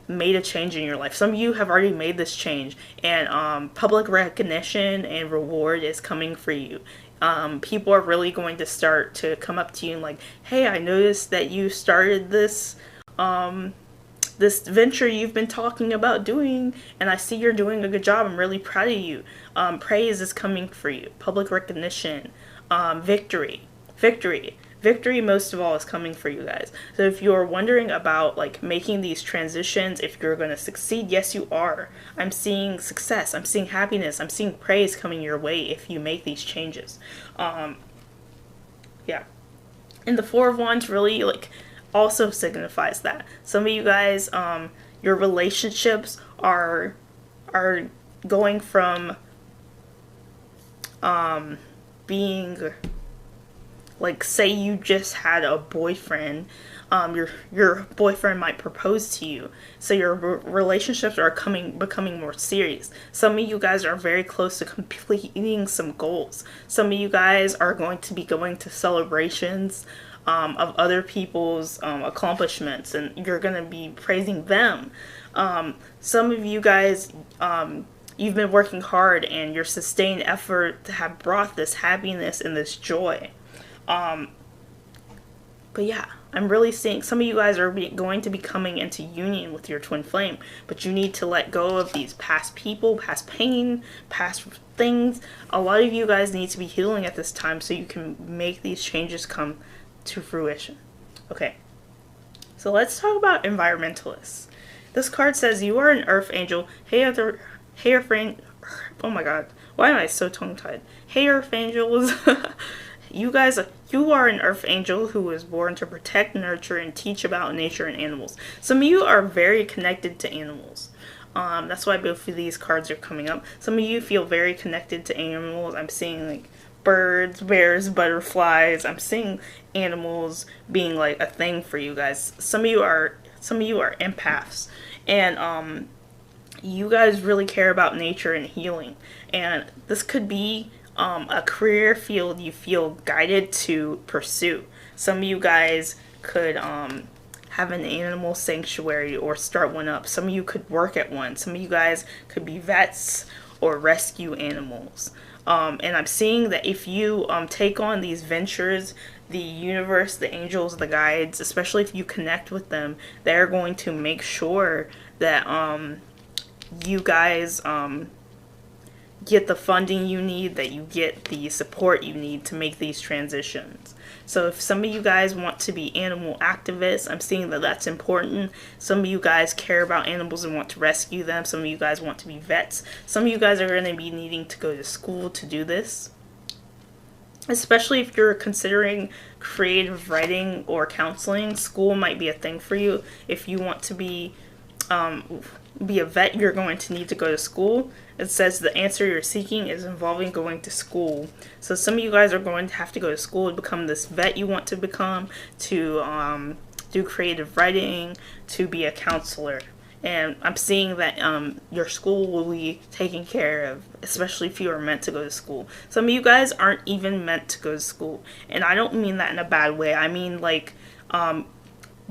made a change in your life. Some of you have already made this change, and public recognition and reward is coming for you. People are really going to start to come up to you and like, hey, I noticed that you started this this venture you've been talking about doing, and I see you're doing a good job. I'm really proud of you. Praise is coming for you. Public recognition, victory. Victory most of all is coming for you guys. So if you're wondering about like making these transitions, if you're going to succeed, yes you are. I'm seeing success, I'm seeing happiness, I'm seeing praise coming your way if you make these changes. Yeah. And the Four of Wands really like also signifies that. Some of you guys, your relationships are going from being like, say you just had a boyfriend, your boyfriend might propose to you, so your relationships are becoming more serious. Some of you guys are very close to completing some goals. Some of you guys are going to be going to celebrations of other people's accomplishments, and you're going to be praising them. Some of you guys, you've been working hard, and your sustained effort have brought this happiness and this joy. But yeah, I'm really seeing some of you guys are going to be coming into union with your twin flame, but you need to let go of these past people, past pain, past things. A lot of you guys need to be healing at this time so you can make these changes come to fruition. Okay, so let's talk about environmentalists. This card says you are an earth angel. Hey friend. Oh my god, why am I so tongue-tied? Hey earth angels. You guys, you are an earth angel who was born to protect, nurture, and teach about nature and animals. Some of you are very connected to animals. That's why both of these cards are coming up. Some of you feel very connected to animals. I'm seeing like birds, bears, butterflies. I'm seeing animals being like a thing for you guys. Some of you are empaths, and you guys really care about nature and healing. And this could be a career field you feel guided to pursue. Some of you guys could have an animal sanctuary or start one up. Some of you could work at one. Some of you guys could be vets or rescue animals. And I'm seeing that if you take on these ventures, the universe, the angels, the guides, especially if you connect with them, they're going to make sure that you guys get the funding you need, that you get the support you need to make these transitions. So if some of you guys want to be animal activists, I'm seeing that that's important. Some of you guys care about animals and want to rescue them. Some of you guys want to be vets. Some of you guys are going to be needing to go to school to do this. Especially if you're considering creative writing or counseling, school might be a thing for you. If you want to be a vet, you're going to need to go to school. It says the answer you're seeking is involving going to school. So some of you guys are going to have to go to school to become this vet you want to become, to do creative writing, to be a counselor. And I'm seeing that your school will be taken care of, especially if you are meant to go to school. Some of you guys aren't even meant to go to school. And I don't mean that in a bad way. I mean like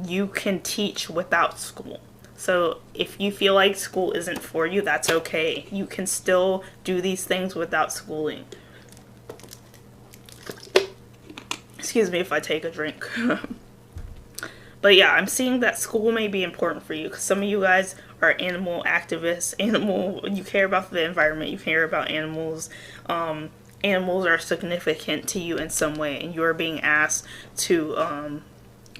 you can teach without school. So if you feel like school isn't for you, that's okay. You can still do these things without schooling. Excuse me if I take a drink. But yeah, I'm seeing that school may be important for you because some of you guys are animal activists. You care about the environment. You care about animals. Animals are significant to you in some way, and you are being asked to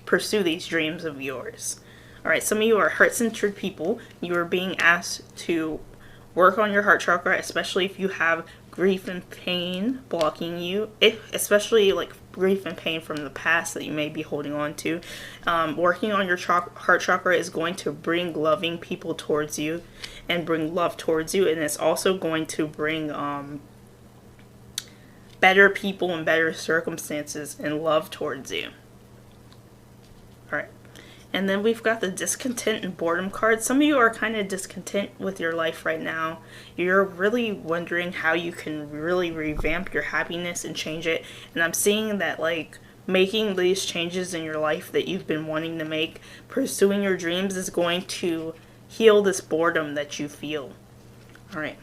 pursue these dreams of yours. Alright, some of you are heart-centered people. You are being asked to work on your heart chakra, especially if you have grief and pain blocking you. Especially like grief and pain from the past that you may be holding on to. Working on your heart chakra is going to bring loving people towards you and bring love towards you. And it's also going to bring better people and better circumstances and love towards you. Alright. And then we've got the discontent and boredom card. Some of you are kind of discontent with your life right now. You're really wondering how you can really revamp your happiness and change it. And I'm seeing that like making these changes in your life that you've been wanting to make, pursuing your dreams is going to heal this boredom that you feel. Alright,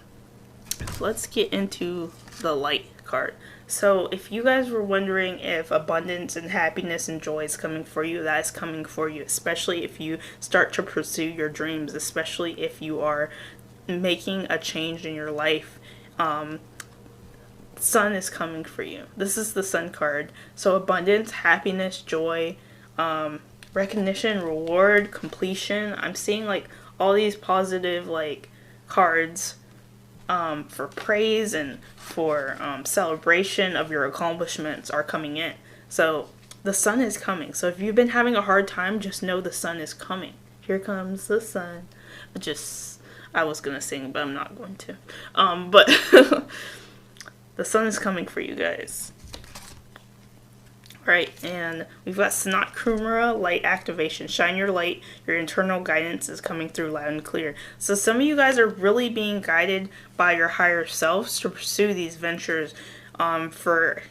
let's get into the Light card. So if you guys were wondering if abundance and happiness and joy is coming for you, that is coming for you, especially if you start to pursue your dreams, especially if you are making a change in your life. Sun is coming for you. This is the Sun card. So abundance, happiness, joy, recognition, reward, completion. I'm seeing like all these positive like cards for praise and for celebration of your accomplishments are coming in. So the Sun is coming. So if you've been having a hard time, just know the Sun is coming. Here comes the sun. I was gonna sing, but I'm not going to. But the Sun is coming for you guys. Right, and we've got Sanat Kumara, light activation. Shine your light. Your internal guidance is coming through loud and clear. So some of you guys are really being guided by your higher selves to pursue these ventures, for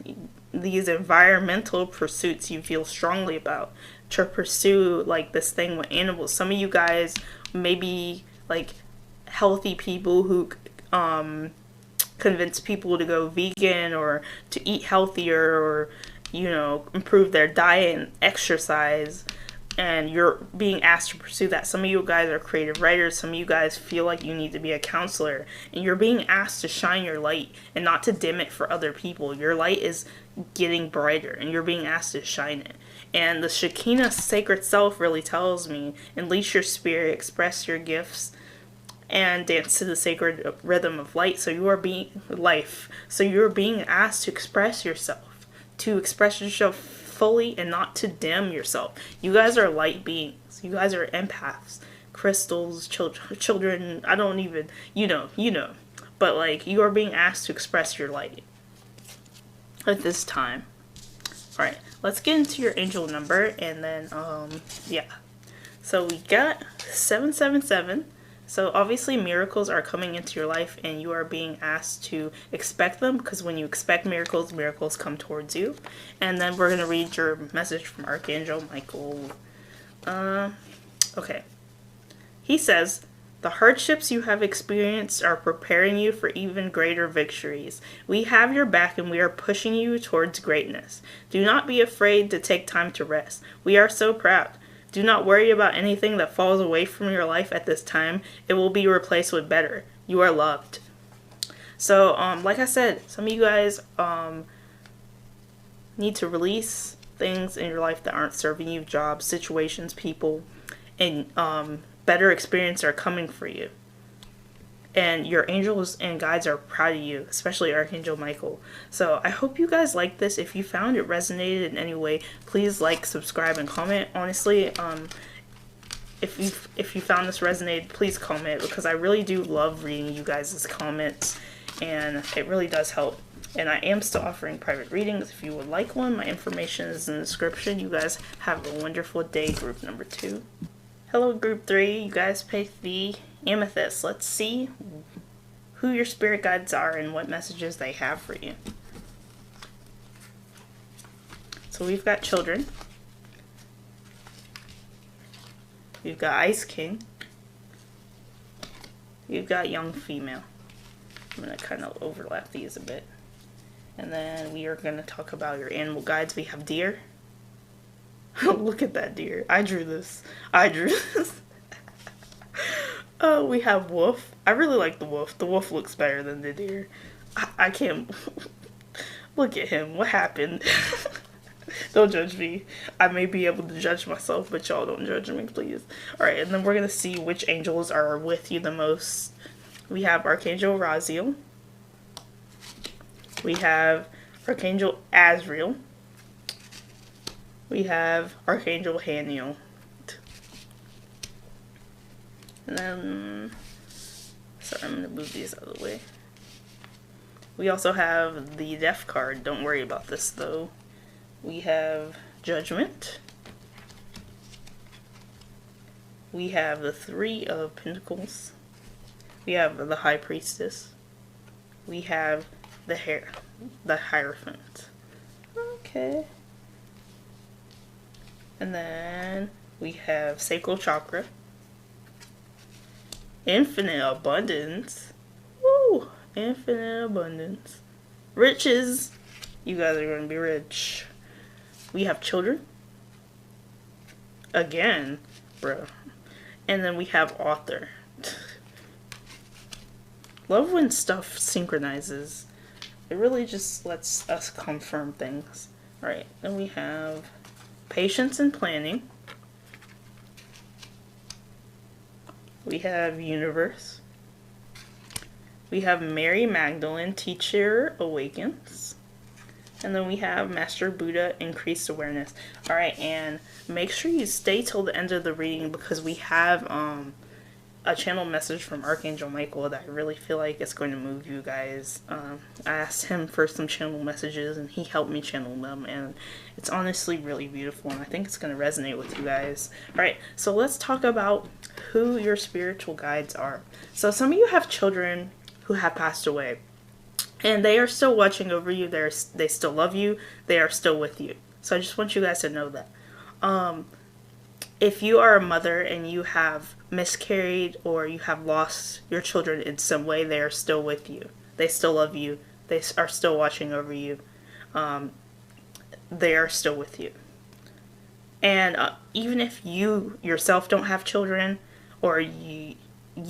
these environmental pursuits you feel strongly about. To pursue like this thing with animals. Some of you guys may be like healthy people who convince people to go vegan or to eat healthier or improve their diet and exercise, and you're being asked to pursue that. Some of you guys are creative writers. Some of you guys feel like you need to be a counselor, and you're being asked to shine your light and not to dim it for other people. Your light is getting brighter, and you're being asked to shine it. And the Shekinah sacred self really tells me, unleash your spirit, express your gifts, and dance to the sacred rhythm of light. So you are being life. So you're being asked to express yourself. To express yourself fully and not to dim yourself. You guys are light beings. You guys are empaths, crystals, children. I don't even, But like, you are being asked to express your light at this time. All right, let's get into your angel number, and then yeah. So we got 777. So obviously miracles are coming into your life, and you are being asked to expect them, because when you expect miracles, miracles come towards you. And then we're going to read your message from Archangel Michael. Okay. He says, the hardships you have experienced are preparing you for even greater victories. We have your back, and we are pushing you towards greatness. Do not be afraid to take time to rest. We are so proud. Do not worry about anything that falls away from your life at this time. It will be replaced with better. You are loved. So, like I said, some of you guys need to release things in your life that aren't serving you, jobs, situations, people, and better experience are coming for you. And your angels and guides are proud of you, especially Archangel Michael. So I hope you guys like this. If you found it resonated in any way, please like, subscribe, and comment. Honestly, if you found this resonated, please comment, because I really do love reading you guys' comments, and it really does help. And I am still offering private readings. If you would like one, my information is in the description. You guys have a wonderful day, group number 2. Hello, group 3. You guys picked the Amethyst. Let's see who your spirit guides are and what messages they have for you. So we've got children. We've got Ice King. We've got young female. I'm going to kind of overlap these a bit. And then we are going to talk about your animal guides. We have deer. Look at that deer. I drew this. We have wolf. I really like the wolf. The wolf looks better than the deer. I can't. Look at him. What happened? Don't judge me. I may be able to judge myself, but y'all don't judge me, please. Alright, and then we're going to see which angels are with you the most. We have Archangel Raziel. We have Archangel Azrael. We have Archangel Haniel. And then, sorry, I'm going to move these out of the way. We also have the Death card. Don't worry about this, though. We have Judgment. We have the Three of Pentacles. We have the High Priestess. We have the Hierophant. Okay. And then we have Sacral Chakra. Infinite Abundance. Woo! Infinite Abundance. Riches. You guys are going to be rich. We have children. Again, bro. And then we have author. Love when stuff synchronizes. It really just lets us confirm things. Alright, then we have patience and planning. We have universe. We have Mary Magdalene, teacher awakens. And then we have Master Buddha, increased awareness. Alright, and make sure you stay till the end of the reading because we have a channel message from Archangel Michael that I really feel like it's going to move you guys. I asked him for some channel messages and he helped me channel them, and it's honestly really beautiful and I think it's going to resonate with you guys. Alright, so let's talk about who your spiritual guides are. So some of you have children who have passed away. And they are still watching over you. They still love you. They are still with you. So I just want you guys to know that. If you are a mother and you have miscarried or you have lost your children in some way, they are still with you. They still love you. They are still watching over you. They are still with you. And even if you yourself don't have children, or you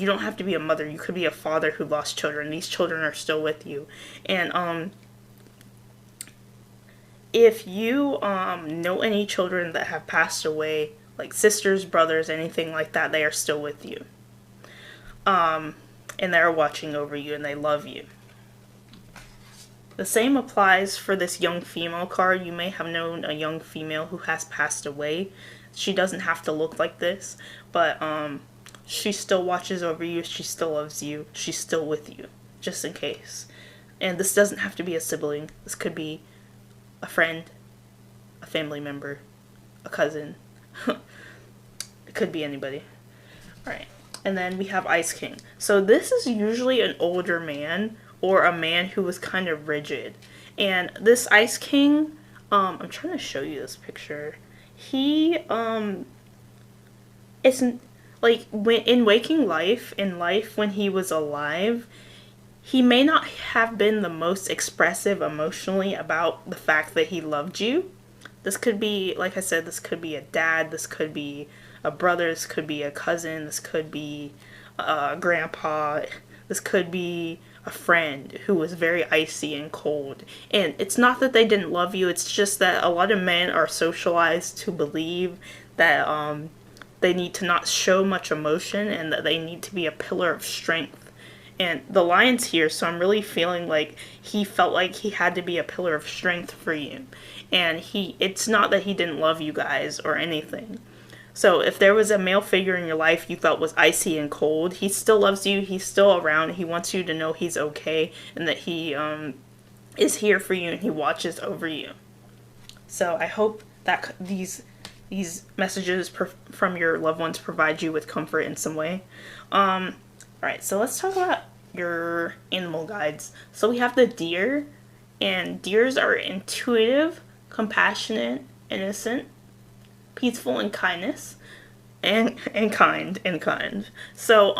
don't have to be a mother. You could be a father who lost children. These children are still with you. And if you know any children that have passed away, like sisters, brothers, anything like that, they are still with you. And they're watching over you and they love you. The same applies for this young female card. You may have known a young female who has passed away. She doesn't have to look like this, but she still watches over you. She still loves you. She's still with you, just in case. And this doesn't have to be a sibling. This could be a friend, a family member, a cousin. It could be anybody. Alright. And then we have Ice King. So this is usually an older man or a man who was kind of rigid. And this Ice King, I'm trying to show you this picture. He, it's like when in waking life, in life when he was alive, he may not have been the most expressive emotionally about the fact that he loved you. This could be, like I said, this could be a dad, this could be a brother, this could be a cousin, this could be a grandpa, this could be a friend who was very icy and cold. And it's not that they didn't love you, it's just that a lot of men are socialized to believe that they need to not show much emotion and that they need to be a pillar of strength. And the lion's here, so I'm really feeling like he felt like he had to be a pillar of strength for you. And it's not that he didn't love you guys or anything. So if there was a male figure in your life you felt was icy and cold, he still loves you, he's still around, he wants you to know he's okay and that he is here for you and he watches over you. So I hope that these messages from your loved ones provide you with comfort in some way. Alright, so let's talk about your animal guides. So we have the deer, and deers are intuitive, compassionate, innocent, peaceful, and kindness, and kind. So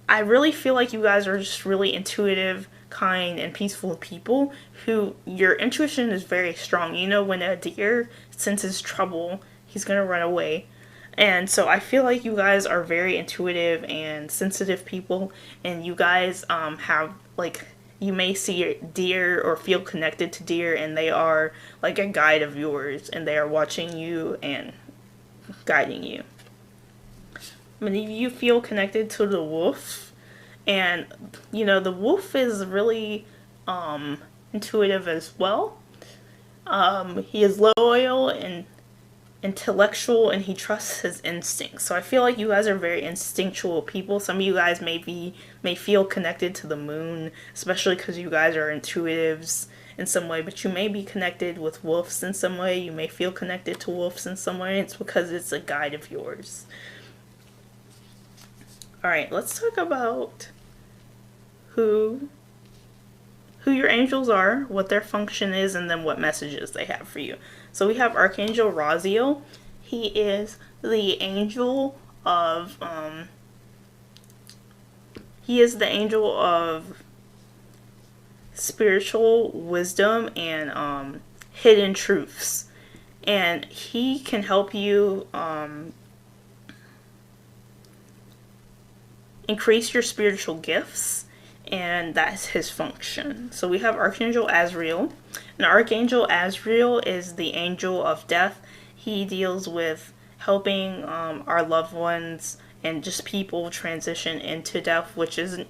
I really feel like you guys are just really intuitive, kind, and peaceful people who your intuition is very strong. You know, when a deer senses trouble, he's gonna run away. And so I feel like you guys are very intuitive and sensitive people, and you guys have, like, you may see deer or feel connected to deer, and they are like a guide of yours, and they are watching you and guiding you. Many of you feel connected to the wolf, and you know the wolf is really intuitive as well. He is loyal and intellectual, and he trusts his instincts. So I feel like you guys are very instinctual people. Some of you guys may feel connected to the moon, especially because you guys are intuitives in some way, but you may be connected with wolves in some way. You may feel connected to wolves in some way. It's because it's a guide of yours. Alright, let's talk about who your angels are, what their function is, and then what messages they have for you. So we have Archangel Raziel. He is the angel of spiritual wisdom and hidden truths, and he can help you increase your spiritual gifts, and that's his function. So we have Archangel Azrael, and Archangel Azrael is the angel of death. He deals with helping our loved ones and just people transition into death, which isn't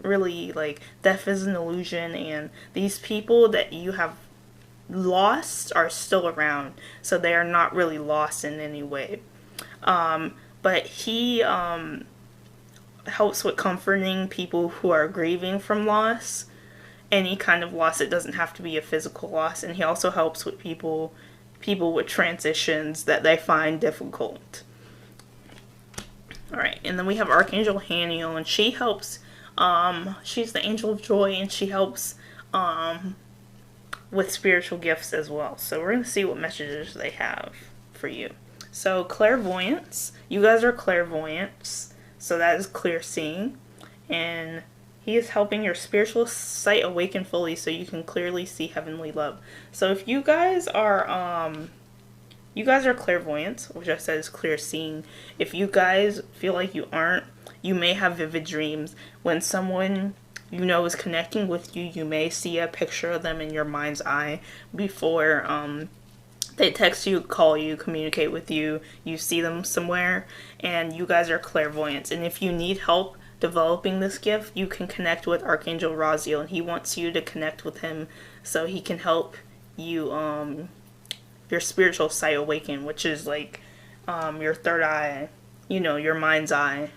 really, like, death is an illusion, and these people that you have lost are still around, so they are not really lost in any way. But he helps with comforting people who are grieving from loss, any kind of loss. It doesn't have to be a physical loss. And he also helps with people with transitions that they find difficult. Alright, and then we have Archangel Haniel, and she helps, she's the angel of joy, and she helps with spiritual gifts as well. So we're going to see what messages they have for you. So clairvoyance, you guys are clairvoyants, so that is clear seeing, and he is helping your spiritual sight awaken fully so you can clearly see heavenly love. So if you guys are clairvoyants, which I said is clear seeing. If you guys feel like you aren't, you may have vivid dreams. When someone you know is connecting with you, you may see a picture of them in your mind's eye before they text you, call you, communicate with you. You see them somewhere, and you guys are clairvoyants. And if you need help developing this gift, you can connect with Archangel Raziel, and he wants you to connect with him so he can help you your spiritual sight awaken, which is like your third eye, you know, your mind's eye.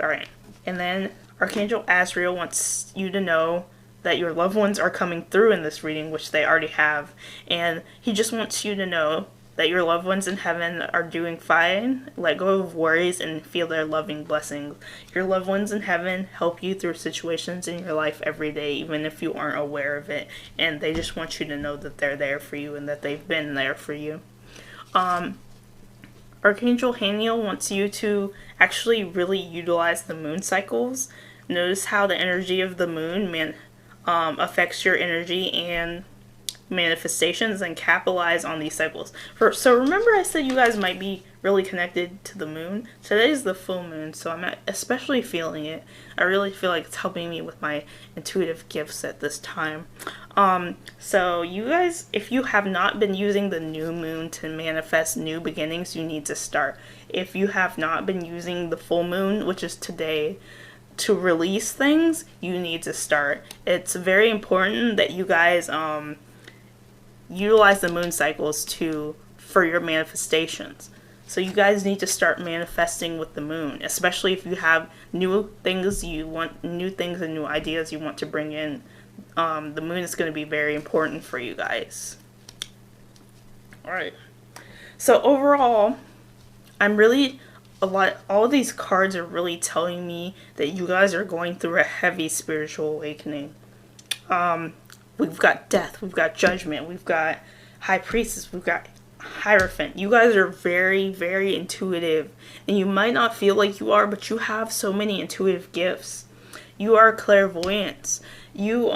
Alright, and then Archangel Azrael wants you to know that your loved ones are coming through in this reading, which they already have, and he just wants you to know that your loved ones in heaven are doing fine. Let go of worries and feel their loving blessings. Your loved ones in heaven help you through situations in your life every day, even if you aren't aware of it, and they just want you to know that they're there for you and that they've been there for you. Archangel Haniel wants you to actually really utilize the moon cycles. Notice how the energy of the moon affects your energy and manifestations, and capitalize on these cycles. So remember I said you guys might be really connected to the moon? Today is the full moon, so I'm especially feeling it. I really feel like it's helping me with my intuitive gifts at this time. So you guys, if you have not been using the new moon to manifest new beginnings, you need to start. If you have not been using the full moon, which is today, to release things, you need to start. It's very important that you guys utilize the moon cycles for your manifestations. So you guys need to start manifesting with the moon, especially if you have new things and new ideas you want to bring in. The moon is going to be very important for you guys. Alright. So overall, all of these cards are really telling me that you guys are going through a heavy spiritual awakening. We've got death, we've got judgment, we've got high priestess, we've got Hierophant. You guys are very, very intuitive, and you might not feel like you are, but you have so many intuitive gifts. You are clairvoyance. You're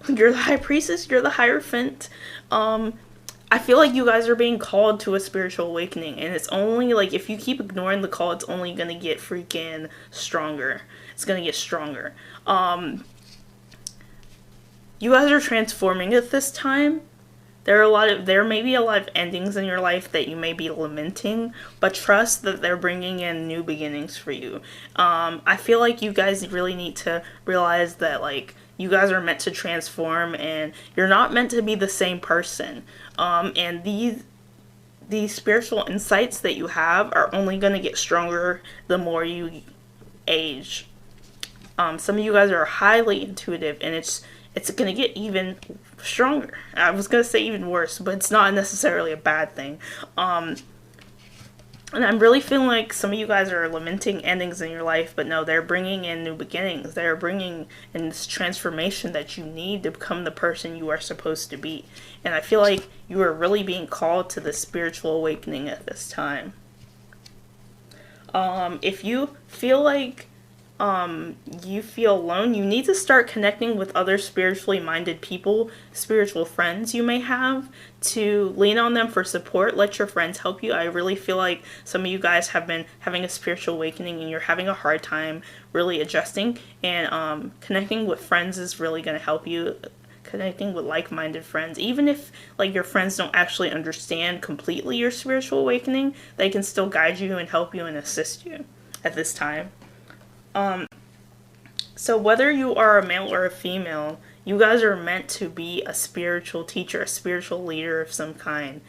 the high priestess, you're the Hierophant. I feel like you guys are being called to a spiritual awakening, and it's only like, if you keep ignoring the call, it's only gonna get freaking stronger. It's gonna get stronger. You guys are transforming at this time. There may be a lot of endings in your life that you may be lamenting, but trust that they're bringing in new beginnings for you. I feel like you guys really need to realize that, like, you guys are meant to transform, and you're not meant to be the same person. And these spiritual insights that you have are only going to get stronger the more you age. Some of you guys are highly intuitive, and it's going to get even stronger. I was going to say even worse, but it's not necessarily a bad thing. And I'm really feeling like some of you guys are lamenting endings in your life, but no, they're bringing in new beginnings. They're bringing in this transformation that you need to become the person you are supposed to be. And I feel like you are really being called to the spiritual awakening at this time. If you feel like you feel alone, you need to start connecting with other spiritually minded people, spiritual friends you may have, to lean on them for support. Let your friends help you. I really feel like some of you guys have been having a spiritual awakening and you're having a hard time really adjusting, and connecting with friends is really going to help you. Connecting with like-minded friends, even if like your friends don't actually understand completely your spiritual awakening, they can still guide you and help you and assist you at this time. So whether you are a male or a female, you guys are meant to be a spiritual teacher, a spiritual leader of some kind.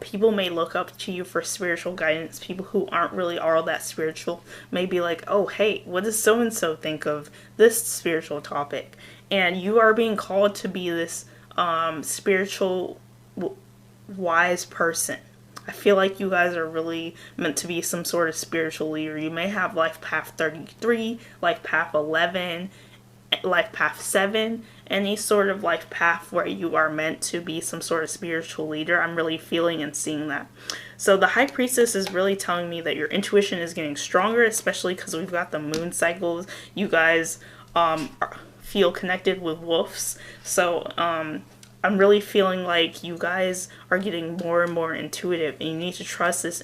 People may look up to you for spiritual guidance. People who aren't really all that spiritual may be like, oh, hey, what does so-and-so think of this spiritual topic? And you are being called to be this spiritual, wise person. I feel like you guys are really meant to be some sort of spiritual leader. You may have life path 33, life path 11, life path 7, any sort of life path where you are meant to be some sort of spiritual leader. I'm really feeling and seeing that. So the High Priestess is really telling me that your intuition is getting stronger, especially because we've got the moon cycles. You guys feel connected with wolves. So I'm really feeling like you guys are getting more and more intuitive, and you need to trust this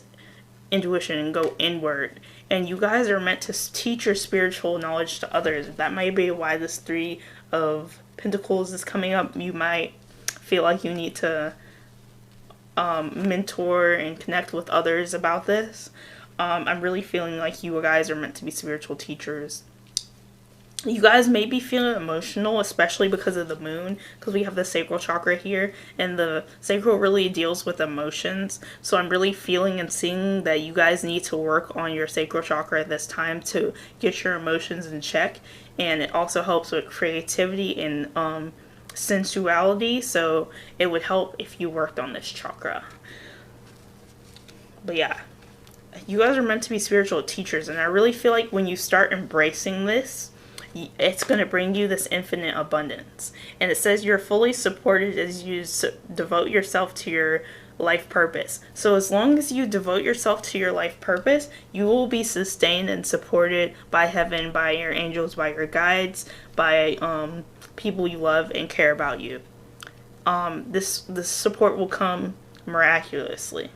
intuition and go inward. And you guys are meant to teach your spiritual knowledge to others. That might be why this 3 of Pentacles is coming up. You might feel like you need to mentor and connect with others about this. I'm really feeling like you guys are meant to be spiritual teachers. You guys may be feeling emotional, especially because of the moon, because we have the sacral chakra here, and the sacral really deals with emotions. So I'm really feeling and seeing that you guys need to work on your sacral chakra at this time to get your emotions in check. And it also helps with creativity and sensuality, so it would help if you worked on this chakra. But yeah, you guys are meant to be spiritual teachers, and I really feel like when you start embracing this, it's going to bring you this infinite abundance. And it says you're fully supported as you devote yourself to your life purpose. So as long as you devote yourself to your life purpose, you will be sustained and supported by heaven, by your angels, by your guides, by people you love and care about you. This support will come miraculously.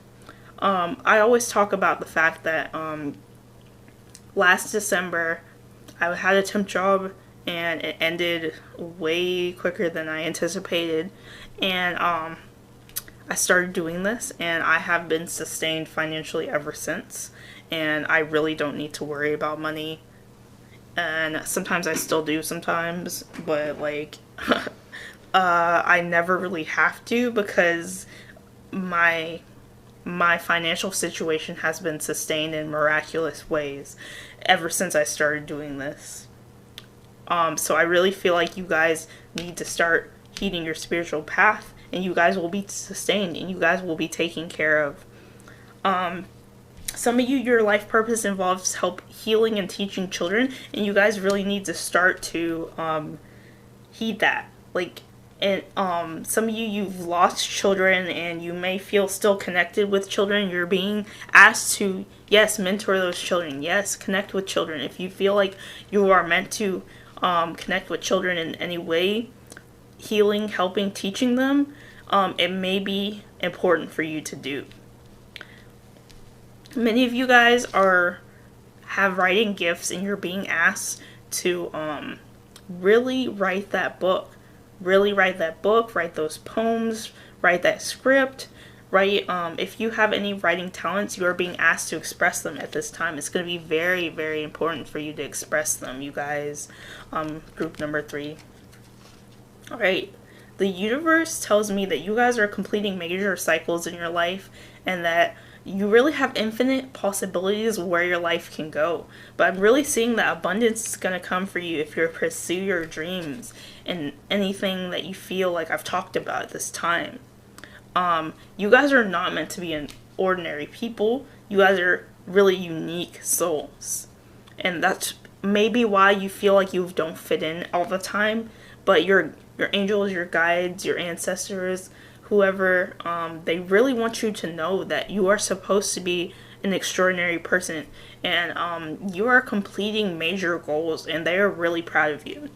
I always talk about the fact that last December I had a temp job and it ended way quicker than I anticipated, and I started doing this, and I have been sustained financially ever since, and I really don't need to worry about money. And sometimes I still do sometimes, but like I never really have to, because my financial situation has been sustained in miraculous ways ever since I started doing this. So I really feel like you guys need to start heeding your spiritual path, and you guys will be sustained, and you guys will be taken care of. Some of you, your life purpose involves help healing and teaching children, and you guys really need to start to heed that. Like, and some of you, you've lost children and you may feel still connected with children. You're being asked to, yes, mentor those children. Yes, connect with children. If you feel like you are meant to connect with children in any way, healing, helping, teaching them, it may be important for you to do. Many of you guys have writing gifts, and you're being asked to really write that book. Really write that book, write those poems, write that script, write, if you have any writing talents, you are being asked to express them at this time. It's going to be very, very important for you to express them, you guys. Group number 3. Alright, the universe tells me that you guys are completing major cycles in your life, and that you really have infinite possibilities where your life can go. But I'm really seeing that abundance is going to come for you if you pursue your dreams and anything that you feel like I've talked about at this time. You guys are not meant to be an ordinary people. You guys are really unique souls. And that's maybe why you feel like you don't fit in all the time. But your angels, your guides, your ancestors, whoever, they really want you to know that you are supposed to be an extraordinary person, and you are completing major goals, and they are really proud of you.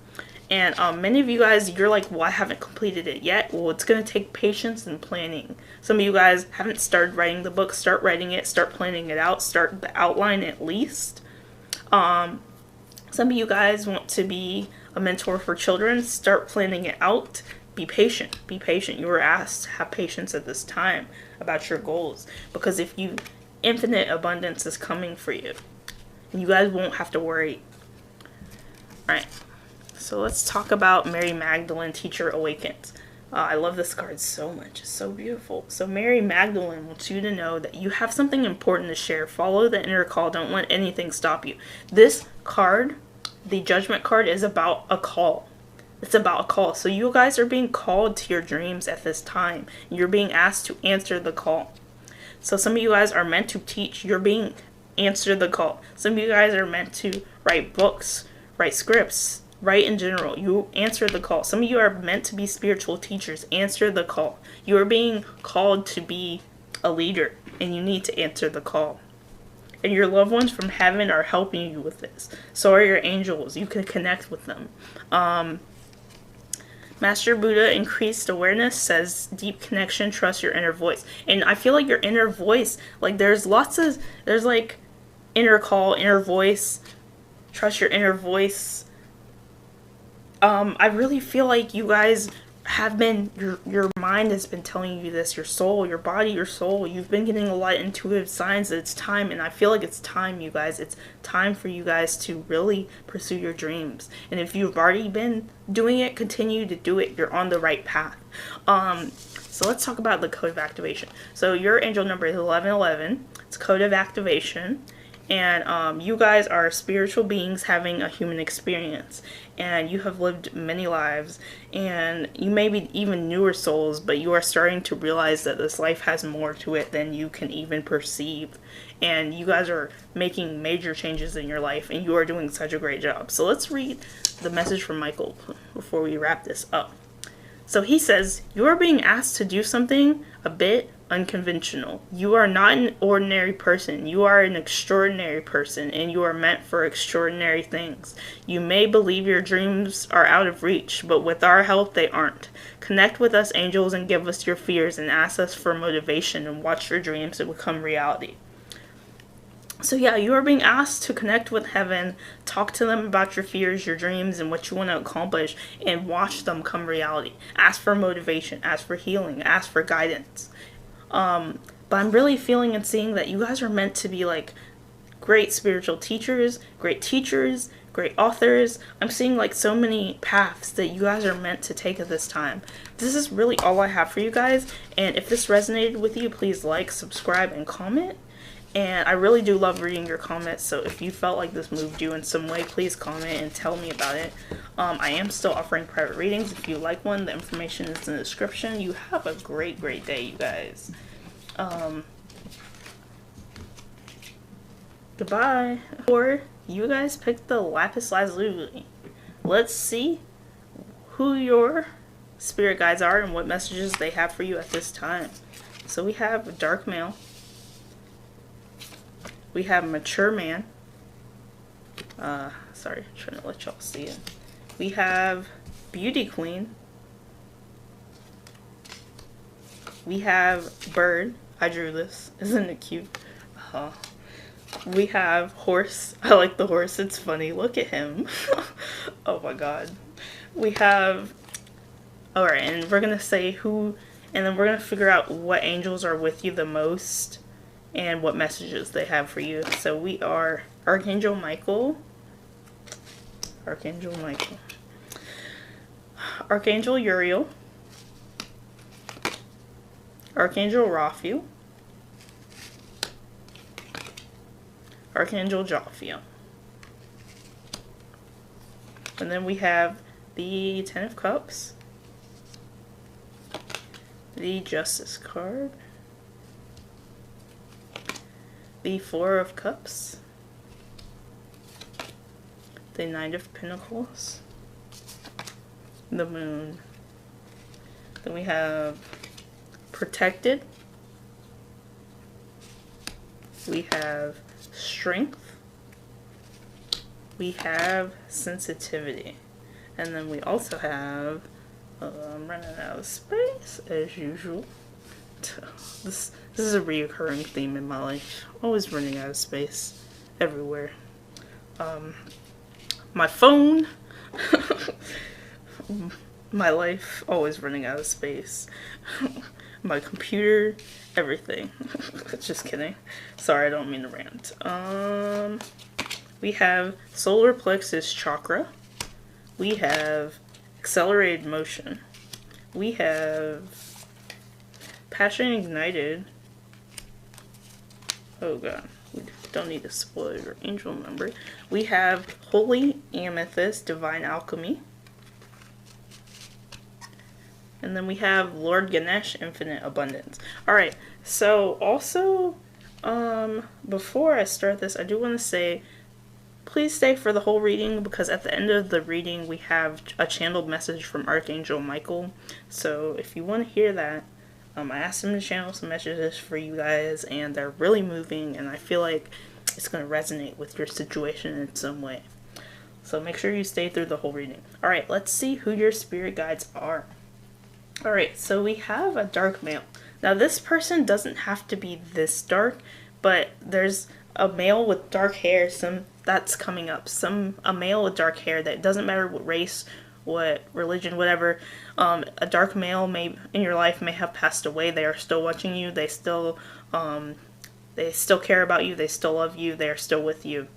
And many of you guys, you're like, well, I haven't completed it yet. Well, it's going to take patience and planning. Some of you guys haven't started writing the book. Start writing it. Start planning it out. Start the outline at least. Some of you guys want to be a mentor for children. Start planning it out. Be patient. Be patient. You were asked to have patience at this time about your goals. Because if you, infinite abundance is coming for you. And you guys won't have to worry. Alright. So let's talk about Mary Magdalene, Teacher Awakens. I love this card so much. It's so beautiful. So Mary Magdalene wants you to know that you have something important to share. Follow the inner call. Don't let anything stop you. This card, the Judgment card, is about a call. It's about a call. So you guys are being called to your dreams at this time. You're being asked to answer the call. So some of you guys are meant to teach. You're being answered the call. Some of you guys are meant to write books, write scripts, write in general. You answer the call. Some of you are meant to be spiritual teachers. Answer the call. You are being called to be a leader, and you need to answer the call. And your loved ones from heaven are helping you with this. So are your angels. You can connect with them. Master Buddha, increased awareness, says deep connection, trust your inner voice. And I feel like your inner voice, like there's like inner call, inner voice, trust your inner voice. I really feel like you guys have been, your mind has been telling you this, your soul, your body, your soul. You've been getting a lot of intuitive signs that it's time, and I feel like it's time, you guys. It's time for you guys to really pursue your dreams. And if you've already been doing it, continue to do it. You're on the right path. So let's talk about the code of activation. So your angel number is 1111. It's code of activation. And you guys are spiritual beings having a human experience, and you have lived many lives, and you may be even newer souls, but you are starting to realize that this life has more to it than you can even perceive. And you guys are making major changes in your life, and you are doing such a great job. So let's read the message from Michael before we wrap this up. So he says, you are being asked to do something a bit unconventional. You are not an ordinary person. You are an extraordinary person, and you are meant for extraordinary things. You may believe your dreams are out of reach, but with our help, they aren't. Connect with us, angels, and give us your fears, and ask us for motivation, and watch your dreams to become reality. So yeah, you are being asked to connect with heaven, talk to them about your fears, your dreams, and what you want to accomplish, and watch them come reality. Ask for motivation, ask for healing, ask for guidance. But I'm really feeling and seeing that you guys are meant to be like great spiritual teachers, great authors. I'm seeing like so many paths that you guys are meant to take at this time. This is really all I have for you guys. And if this resonated with you, please like, subscribe, and comment. And I really do love reading your comments, so if you felt like this moved you in some way, please comment and tell me about it. I am still offering private readings. If you like one, the information is in the description. You have a great, great day, you guys. Goodbye. Or you guys picked the Lapis Lazuli. Let's see who your spirit guides are and what messages they have for you at this time. So we have Dark Male. We have Mature Man. Sorry, I'm trying to let y'all see it. We have Beauty Queen. We have Bird. I drew this. Isn't it cute? We have Horse. I like the horse. It's funny. Look at him. Oh my god. We have... Alright, and we're going to say who... And then we're going to figure out what angels are with you the most and what messages they have for you. So we are Archangel Michael. Archangel Michael. Archangel Uriel. Archangel Raphael. Archangel Jophiel. And then we have the Ten of Cups. The Justice card. The Four of Cups. The Knight of Pentacles. The Moon. Then we have Protected. we have strength, we have sensitivity, and then we also have I'm running out of space as usual. This is a reoccurring theme in my life. Always running out of space everywhere. My phone, my life, always running out of space. My computer, everything. Just kidding. Sorry, I don't mean to rant. We have solar plexus chakra. We have accelerated motion. We have passion ignited. Oh god, we don't need to spoil your angel number. We have holy amethyst, divine alchemy. And then we have Lord Ganesh, infinite abundance. Alright, so also, before I start this, I do want to say, please stay for the whole reading, because at the end of the reading we have a channeled message from Archangel Michael. So if you want to hear that, I asked him to channel some messages for you guys, and they're really moving, and I feel like it's going to resonate with your situation in some way. So make sure you stay through the whole reading. Alright, let's see who your spirit guides are. Alright, so we have a dark male. Now this person doesn't have to be this dark, but there's a male with dark hair, that's coming up. A male with dark hair, that doesn't matter what race, what religion, whatever. A dark male in your life may have passed away. They are still watching you. They still care about you. They still love you. They are still with you.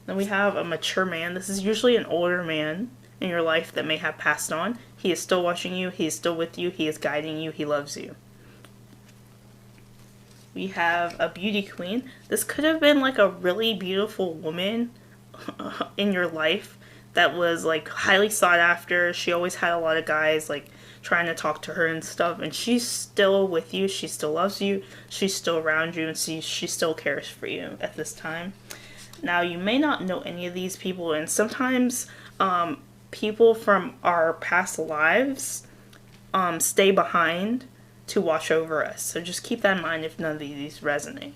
Then we have a mature man. This is usually an older man in your life that may have passed on. He is still watching you. He is still with you. He is guiding you. He loves you. We have a beauty queen. This could have been like a really beautiful woman in your life that was like highly sought after. She always had a lot of guys like trying to talk to her and stuff, and she's still with you. She still loves you. She's still around you, and she still cares for you at this time. Now, you may not know any of these people, and sometimes people from our past lives stay behind to watch over us. So just keep that in mind if none of these resonate.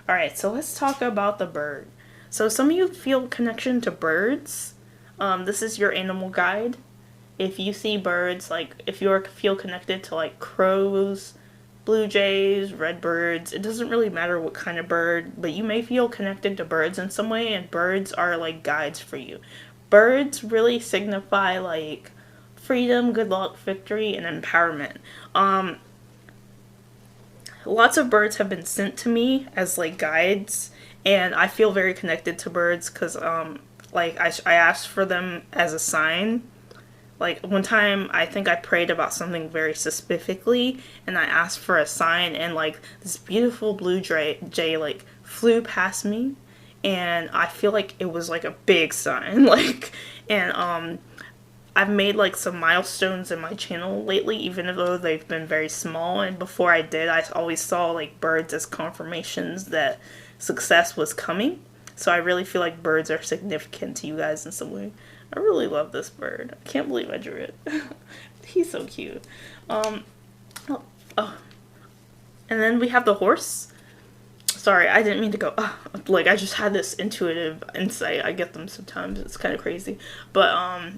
Alright, so let's talk about the bird. So some of you feel connection to birds. This is your animal guide. If you see birds, like if you feel connected to like crows, blue jays, red birds, it doesn't really matter what kind of bird, but you may feel connected to birds in some way, and birds are like guides for you. Birds really signify like freedom, good luck, victory, and empowerment. Lots of birds have been sent to me as like guides, and I feel very connected to birds because like I asked for them as a sign. Like one time I think I prayed about something very specifically, and I asked for a sign, and like this beautiful blue jay like flew past me, and I feel like it was like a big sign. Like, and I've made like some milestones in my channel lately, even though they've been very small, and before I did, I always saw like birds as confirmations that success was coming. So I really feel like birds are significant to you guys in some way. I really love this bird. I can't believe I drew it. He's so cute. And then we have the horse. Sorry, I didn't mean to go, like I just had this intuitive insight. I get them sometimes. It's kind of crazy. But,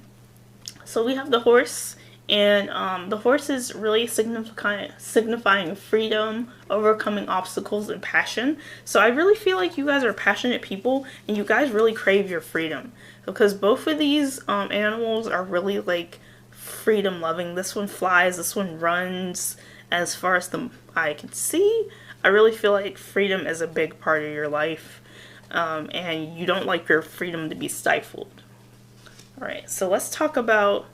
so we have the horse, and the horse is really signifying freedom, overcoming obstacles, and passion. So I really feel like you guys are passionate people, and you guys really crave your freedom. Because both of these animals are really like freedom loving. This one flies, this one runs as far as the eye can see. I really feel like freedom is a big part of your life, and you don't like your freedom to be stifled. Alright, so let's talk about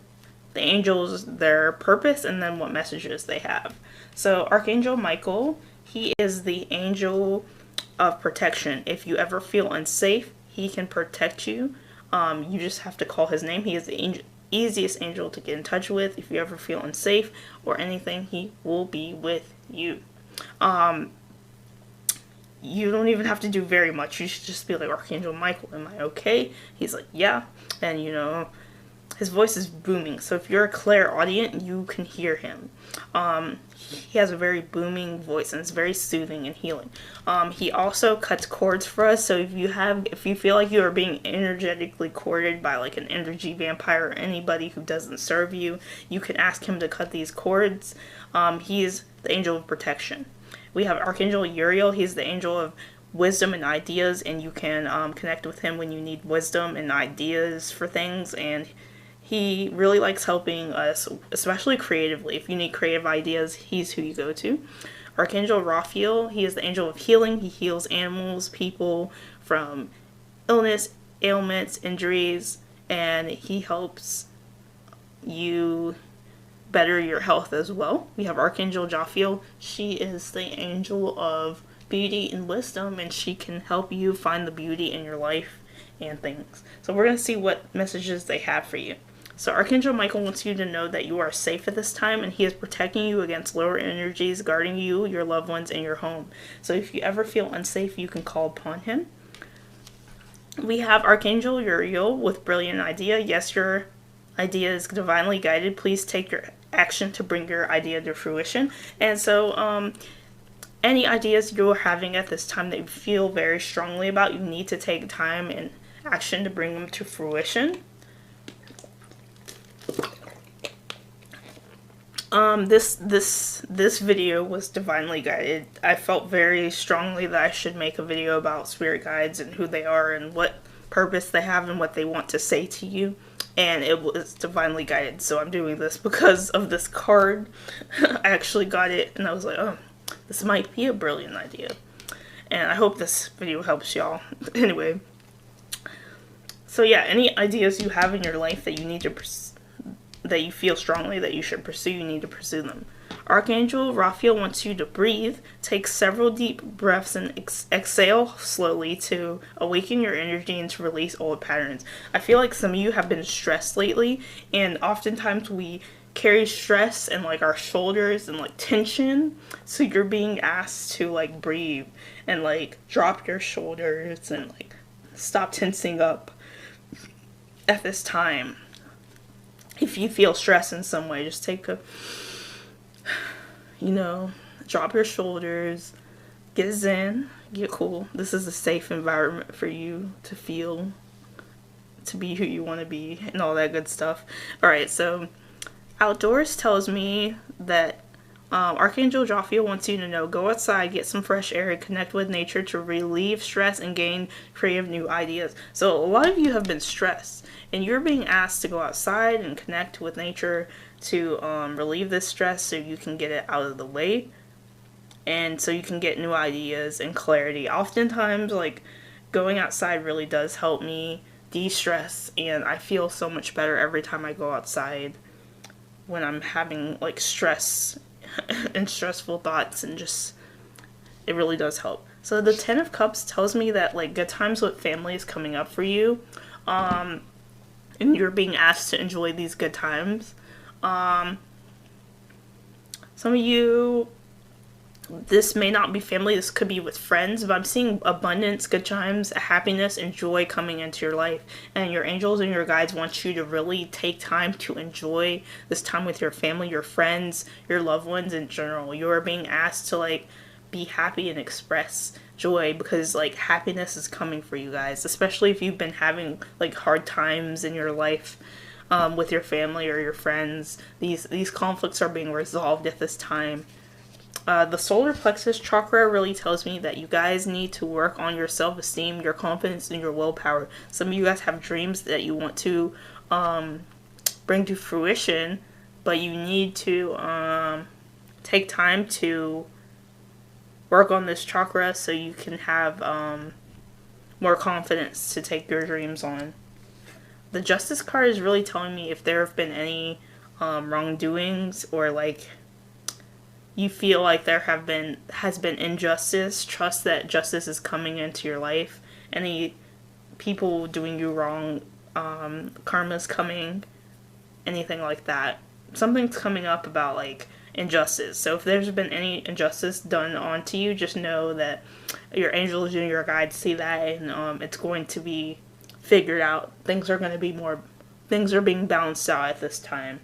the angels, their purpose, and then what messages they have. So Archangel Michael, he is the angel of protection. If you ever feel unsafe, he can protect you. You just have to call his name. He is the easiest angel to get in touch with. If you ever feel unsafe or anything, he will be with you. You don't even have to do very much. You should just be like, Archangel Michael, am I okay? He's like, yeah. And you know, his voice is booming. So if you're a clairaudient, you can hear him. He has a very booming voice, and it's very soothing and healing. He also cuts cords for us. So if you feel like you are being energetically corded by like an energy vampire or anybody who doesn't serve you, you can ask him to cut these cords. He is the angel of protection. We have Archangel Uriel. He's the angel of wisdom and ideas, and you can connect with him when you need wisdom and ideas for things. And he really likes helping us, especially creatively. If you need creative ideas, he's who you go to. Archangel Raphael, he is the angel of healing. He heals animals, people from illness, ailments, injuries, and he helps you better your health as well. We have Archangel Jophiel. She is the angel of beauty and wisdom, and she can help you find the beauty in your life and things. So we're going to see what messages they have for you. So Archangel Michael wants you to know that you are safe at this time, and he is protecting you against lower energies, guarding you, your loved ones, and your home. So if you ever feel unsafe, you can call upon him. We have Archangel Uriel with brilliant idea. Yes, your idea is divinely guided. Please take your action to bring your idea to fruition. And so any ideas you're having at this time that you feel very strongly about, you need to take time and action to bring them to fruition. This video was divinely guided. I felt very strongly that I should make a video about spirit guides and who they are and what purpose they have and what they want to say to you. And it was divinely guided, so I'm doing this because of this card. I actually got it and I was like, oh, this might be a brilliant idea. And I hope this video helps y'all. Anyway, so yeah, any ideas you have in your life that you need to that you feel strongly that you should pursue, you need to pursue them. Archangel Raphael wants you to breathe, take several deep breaths, and exhale slowly to awaken your energy and to release old patterns. I feel like some of you have been stressed lately, and oftentimes we carry stress in like our shoulders and like tension, so you're being asked to like breathe and like drop your shoulders and like stop tensing up at this time. If you feel stress in some way, just take a, drop your shoulders, get zen, get cool. This is a safe environment for you to feel, to be who you want to be, and all that good stuff. Alright, so outdoors tells me that Archangel Jophiel wants you to know, go outside, get some fresh air, and connect with nature to relieve stress and gain creative new ideas. So a lot of you have been stressed, and you're being asked to go outside and connect with nature to relieve this stress so you can get it out of the way, and so you can get new ideas and clarity. Oftentimes, like, going outside really does help me de-stress, and I feel so much better every time I go outside when I'm having like stress and stressful thoughts, and just, it really does help. So the 10 of Cups tells me that like good times with family is coming up for you, and you're being asked to enjoy these good times. Some of you, this may not be family, this could be with friends, but I'm seeing abundance, good times, happiness, and joy coming into your life. And your angels and your guides want you to really take time to enjoy this time with your family, your friends, your loved ones in general. You are being asked to like be happy and express joy, because like happiness is coming for you guys, especially if you've been having like hard times in your life with your family or your friends. These conflicts are being resolved at this time. The solar plexus chakra really tells me that you guys need to work on your self-esteem, your confidence, and your willpower. Some of you guys have dreams that you want to bring to fruition, but you need to take time to work on this chakra so you can have more confidence to take your dreams on. The Justice card is really telling me if there have been any wrongdoings, or like you feel like there has been injustice, trust that justice is coming into your life. Any people doing you wrong, karma's coming, anything like that. Something's coming up about like injustice. So if there's been any injustice done onto you, just know that your angels and your guides see that, and it's going to be figured out. Things are going to be more things are being balanced out at this time.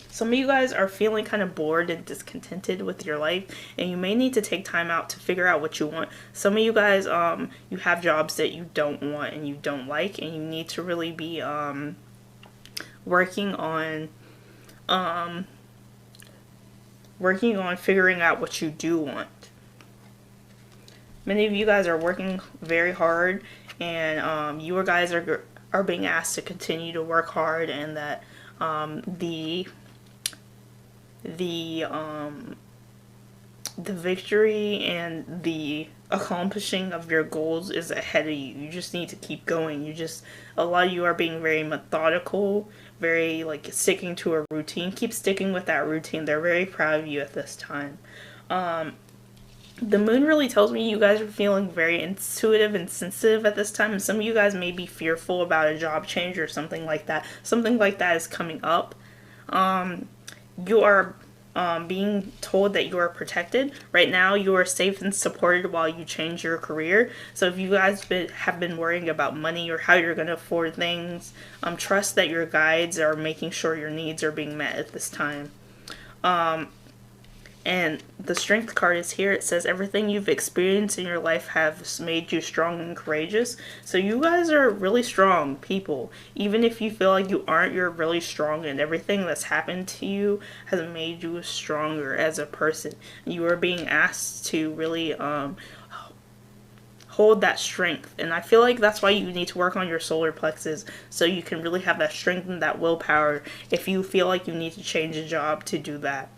Some of you guys are feeling kind of bored and discontented with your life, and you may need to take time out to figure out what you want. Some of you guys, you have jobs that you don't want and you don't like, and you need to really be working on figuring out what you do want. Many of you guys are working very hard, and you guys are being asked to continue to work hard, and that the victory and the accomplishing of your goals is ahead of you. You just need to keep going. A lot of you are being very methodical, very like sticking to a routine. Keep sticking with that routine. They're very proud of you at this time. The moon really tells me you guys are feeling very intuitive and sensitive at this time. And some of you guys may be fearful about a job change or something like that. Something like that is coming up. You are being told that you are protected. Right now, you are safe and supported while you change your career. So if you guys have been worrying about money or how you're going to afford things, trust that your guides are making sure your needs are being met at this time. And the Strength card is here. It says everything you've experienced in your life has made you strong and courageous. So you guys are really strong people. Even if you feel like you aren't, you're really strong, and everything that's happened to you has made you stronger as a person. You are being asked to really hold that strength. And I feel like that's why you need to work on your solar plexus, so you can really have that strength and that willpower if you feel like you need to change a job to do that.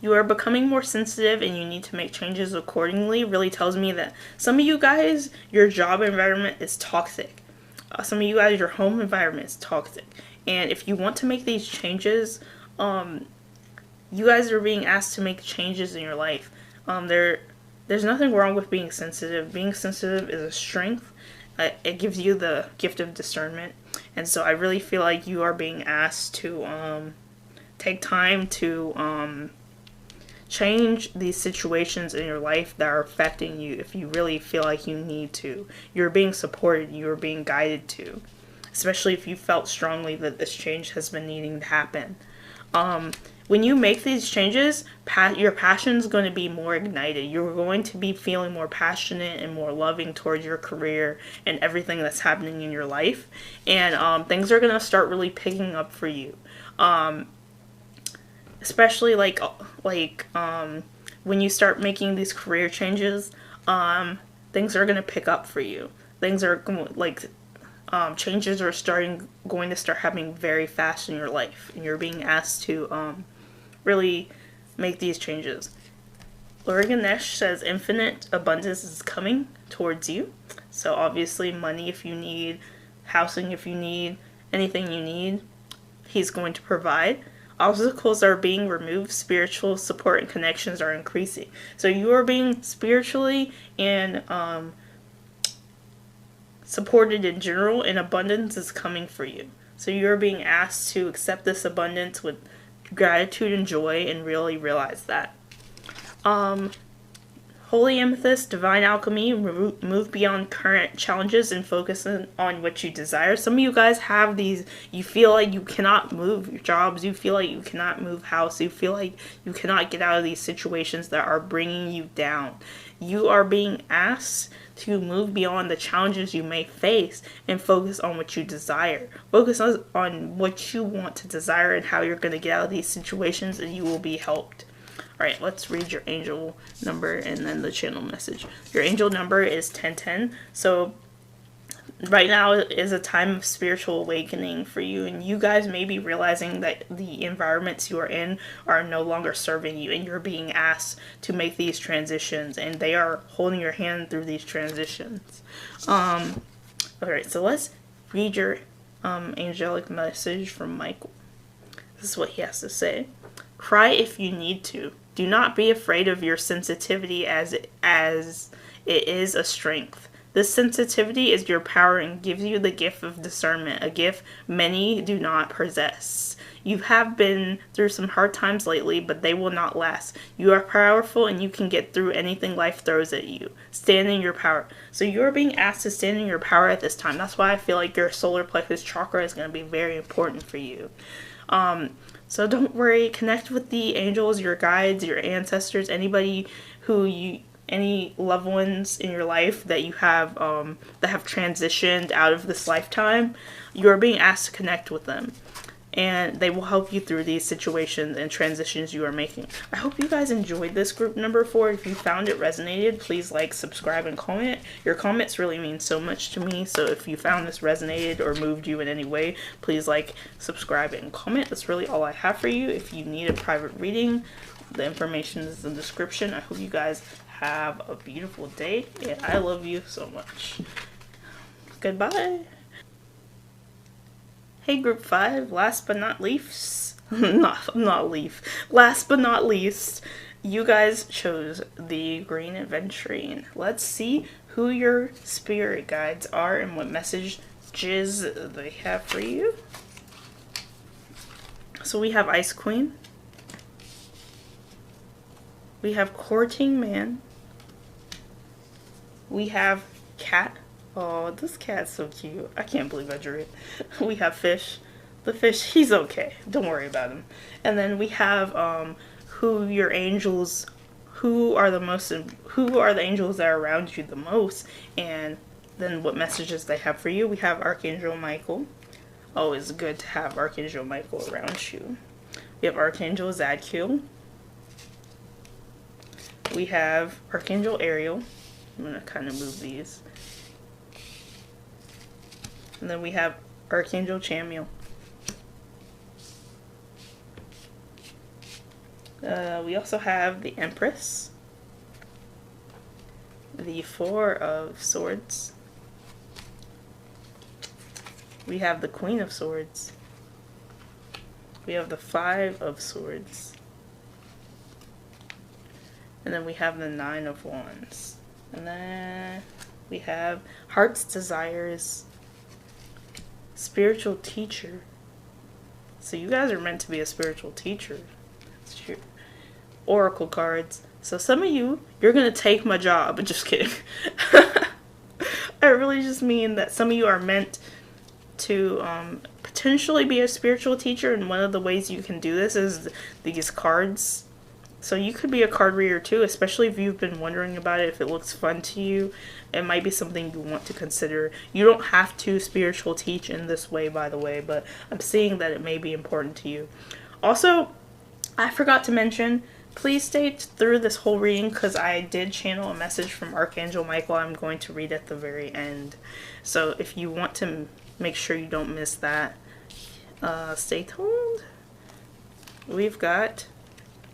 You are becoming more sensitive and you need to make changes accordingly. Really tells me that some of you guys, your job environment is toxic. Some of you guys, your home environment is toxic. And if you want to make these changes, you guys are being asked to make changes in your life. There's nothing wrong with being sensitive. Being sensitive is a strength. It gives you the gift of discernment. And so I really feel like you are being asked to take time to change these situations in your life that are affecting you if you really feel like you need to. You're being supported. You're being guided to. Especially if you felt strongly that this change has been needing to happen. When you make these changes, your passion is going to be more ignited. You're going to be feeling more passionate and more loving towards your career and everything that's happening in your life. And things are going to start really picking up for you. Especially when you start making these career changes, things are going to pick up for you. Things are changes are going to start happening very fast in your life, and you're being asked to really make these changes. Lord Ganesh says infinite abundance is coming towards you. So obviously money if you need, housing if you need, anything you need, he's going to provide. Obstacles are being removed, spiritual support and connections are increasing. So you are being spiritually and supported in general, and abundance is coming for you. So you're being asked to accept this abundance with gratitude and joy and really realize that. Holy Amethyst, Divine Alchemy, move beyond current challenges and focus on what you desire. Some of you guys have these, you feel like you cannot move your jobs, you feel like you cannot move house, you feel like you cannot get out of these situations that are bringing you down. You are being asked to move beyond the challenges you may face and focus on what you desire. Focus on what you want to desire and how you're going to get out of these situations, and you will be helped. Alright, let's read your angel number and then the channel message. Your angel number is 1010. So right now is a time of spiritual awakening for you, and you guys may be realizing that the environments you are in are no longer serving you, and you're being asked to make these transitions, and they are holding your hand through these transitions. Alright, so let's read your angelic message from Michael. This is what he has to say. Cry if you need to. Do not be afraid of your sensitivity as it is a strength. This sensitivity is your power and gives you the gift of discernment, a gift many do not possess. You have been through some hard times lately, but they will not last. You are powerful and you can get through anything life throws at you. Stand in your power. So you're being asked to stand in your power at this time. That's why I feel like your solar plexus chakra is going to be very important for you. So don't worry, connect with the angels, your guides, your ancestors, anybody any loved ones in your life that you have that have transitioned out of this lifetime. You're being asked to connect with them, and they will help you through these situations and transitions you are making. I hope you guys enjoyed this group number 4. If you found it resonated, please like, subscribe, and comment. Your comments really mean so much to me, so if you found this resonated or moved you in any way, please like, subscribe, and comment. That's really all I have for you. If you need a private reading, the information is in the description. I hope you guys have a beautiful day, and I love you so much. Goodbye. Hey group 5, last but not least, last but not least, you guys chose the green Adventurine. Let's see who your spirit guides are and what messages they have for you. So we have Ice Queen. We have Courting Man. We have Cat. Oh, this cat's so cute. I can't believe I drew it. We have Fish. The fish, he's okay. Don't worry about him. And then we have who are the angels that are around you the most, and then what messages they have for you. We have Archangel Michael. Always good to have Archangel Michael around you. We have Archangel Zadkiel. We have Archangel Ariel. I'm going to kind of move these. And then we have Archangel Chamiel. We also have the Empress. The Four of Swords. We have the Queen of Swords. We have the Five of Swords. And then we have the Nine of Wands. And then we have Heart's Desires. Spiritual Teacher. So you guys are meant to be a spiritual teacher. It's true. Oracle cards. So some of you, you're going to take my job. Just kidding. I really just mean that some of you are meant to potentially be a spiritual teacher, and one of the ways you can do this is these cards. So you could be a card reader too, especially if you've been wondering about it, if it looks fun to you. It might be something you want to consider. You don't have to spiritual teach in this way, by the way, but I'm seeing that it may be important to you. Also, I forgot to mention, please stay through this whole reading because I did channel a message from Archangel Michael I'm going to read at the very end. So if you want to make sure you don't miss that, stay tuned. We've got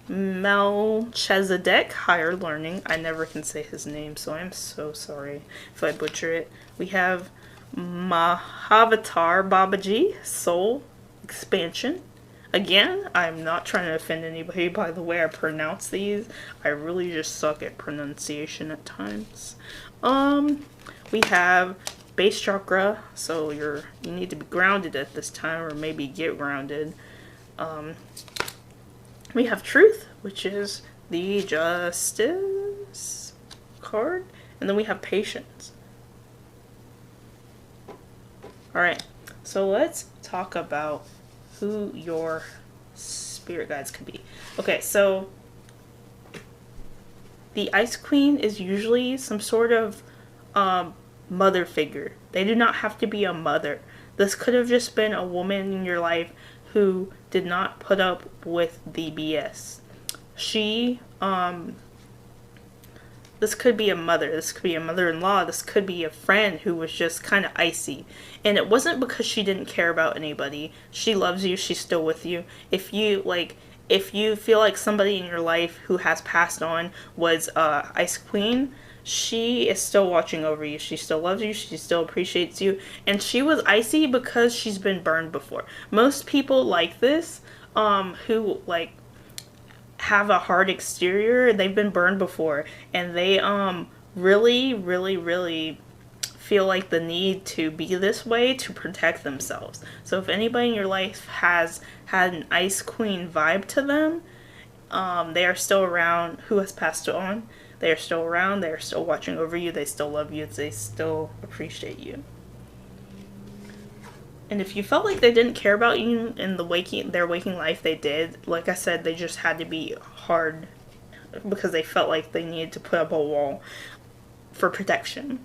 Melchizedek, Higher Learning. I never can say his name, so I'm so sorry if I butcher it. We have Mahavatar Babaji, Soul Expansion. Again, I'm not trying to offend anybody by the way I pronounce these. I really just suck at pronunciation at times. We have Base Chakra, so you need to be grounded at this time, or maybe get grounded. We have Truth, which is the Justice card. And then we have Patience. Alright, so let's talk about who your spirit guides could be. Okay, so the Ice Queen is usually some sort of mother figure. They do not have to be a mother. This could have just been a woman in your life who did not put up with the BS. This could be a mother, this could be a mother-in-law, this could be a friend who was just kind of icy. And it wasn't because she didn't care about anybody. She loves you, she's still with you. If you feel like somebody in your life who has passed on was Ice Queen, she is still watching over you. She still loves you. She still appreciates you. And she was icy because she's been burned before. Most people like this, who like have a hard exterior, they've been burned before. And they really feel like the need to be this way to protect themselves. So if anybody in your life has had an Ice Queen vibe to them, they are still around, who has passed on. They are still around, they are still watching over you, they still love you, they still appreciate you. And if you felt like they didn't care about you in their waking life, they did. Like I said, they just had to be hard because they felt like they needed to put up a wall for protection.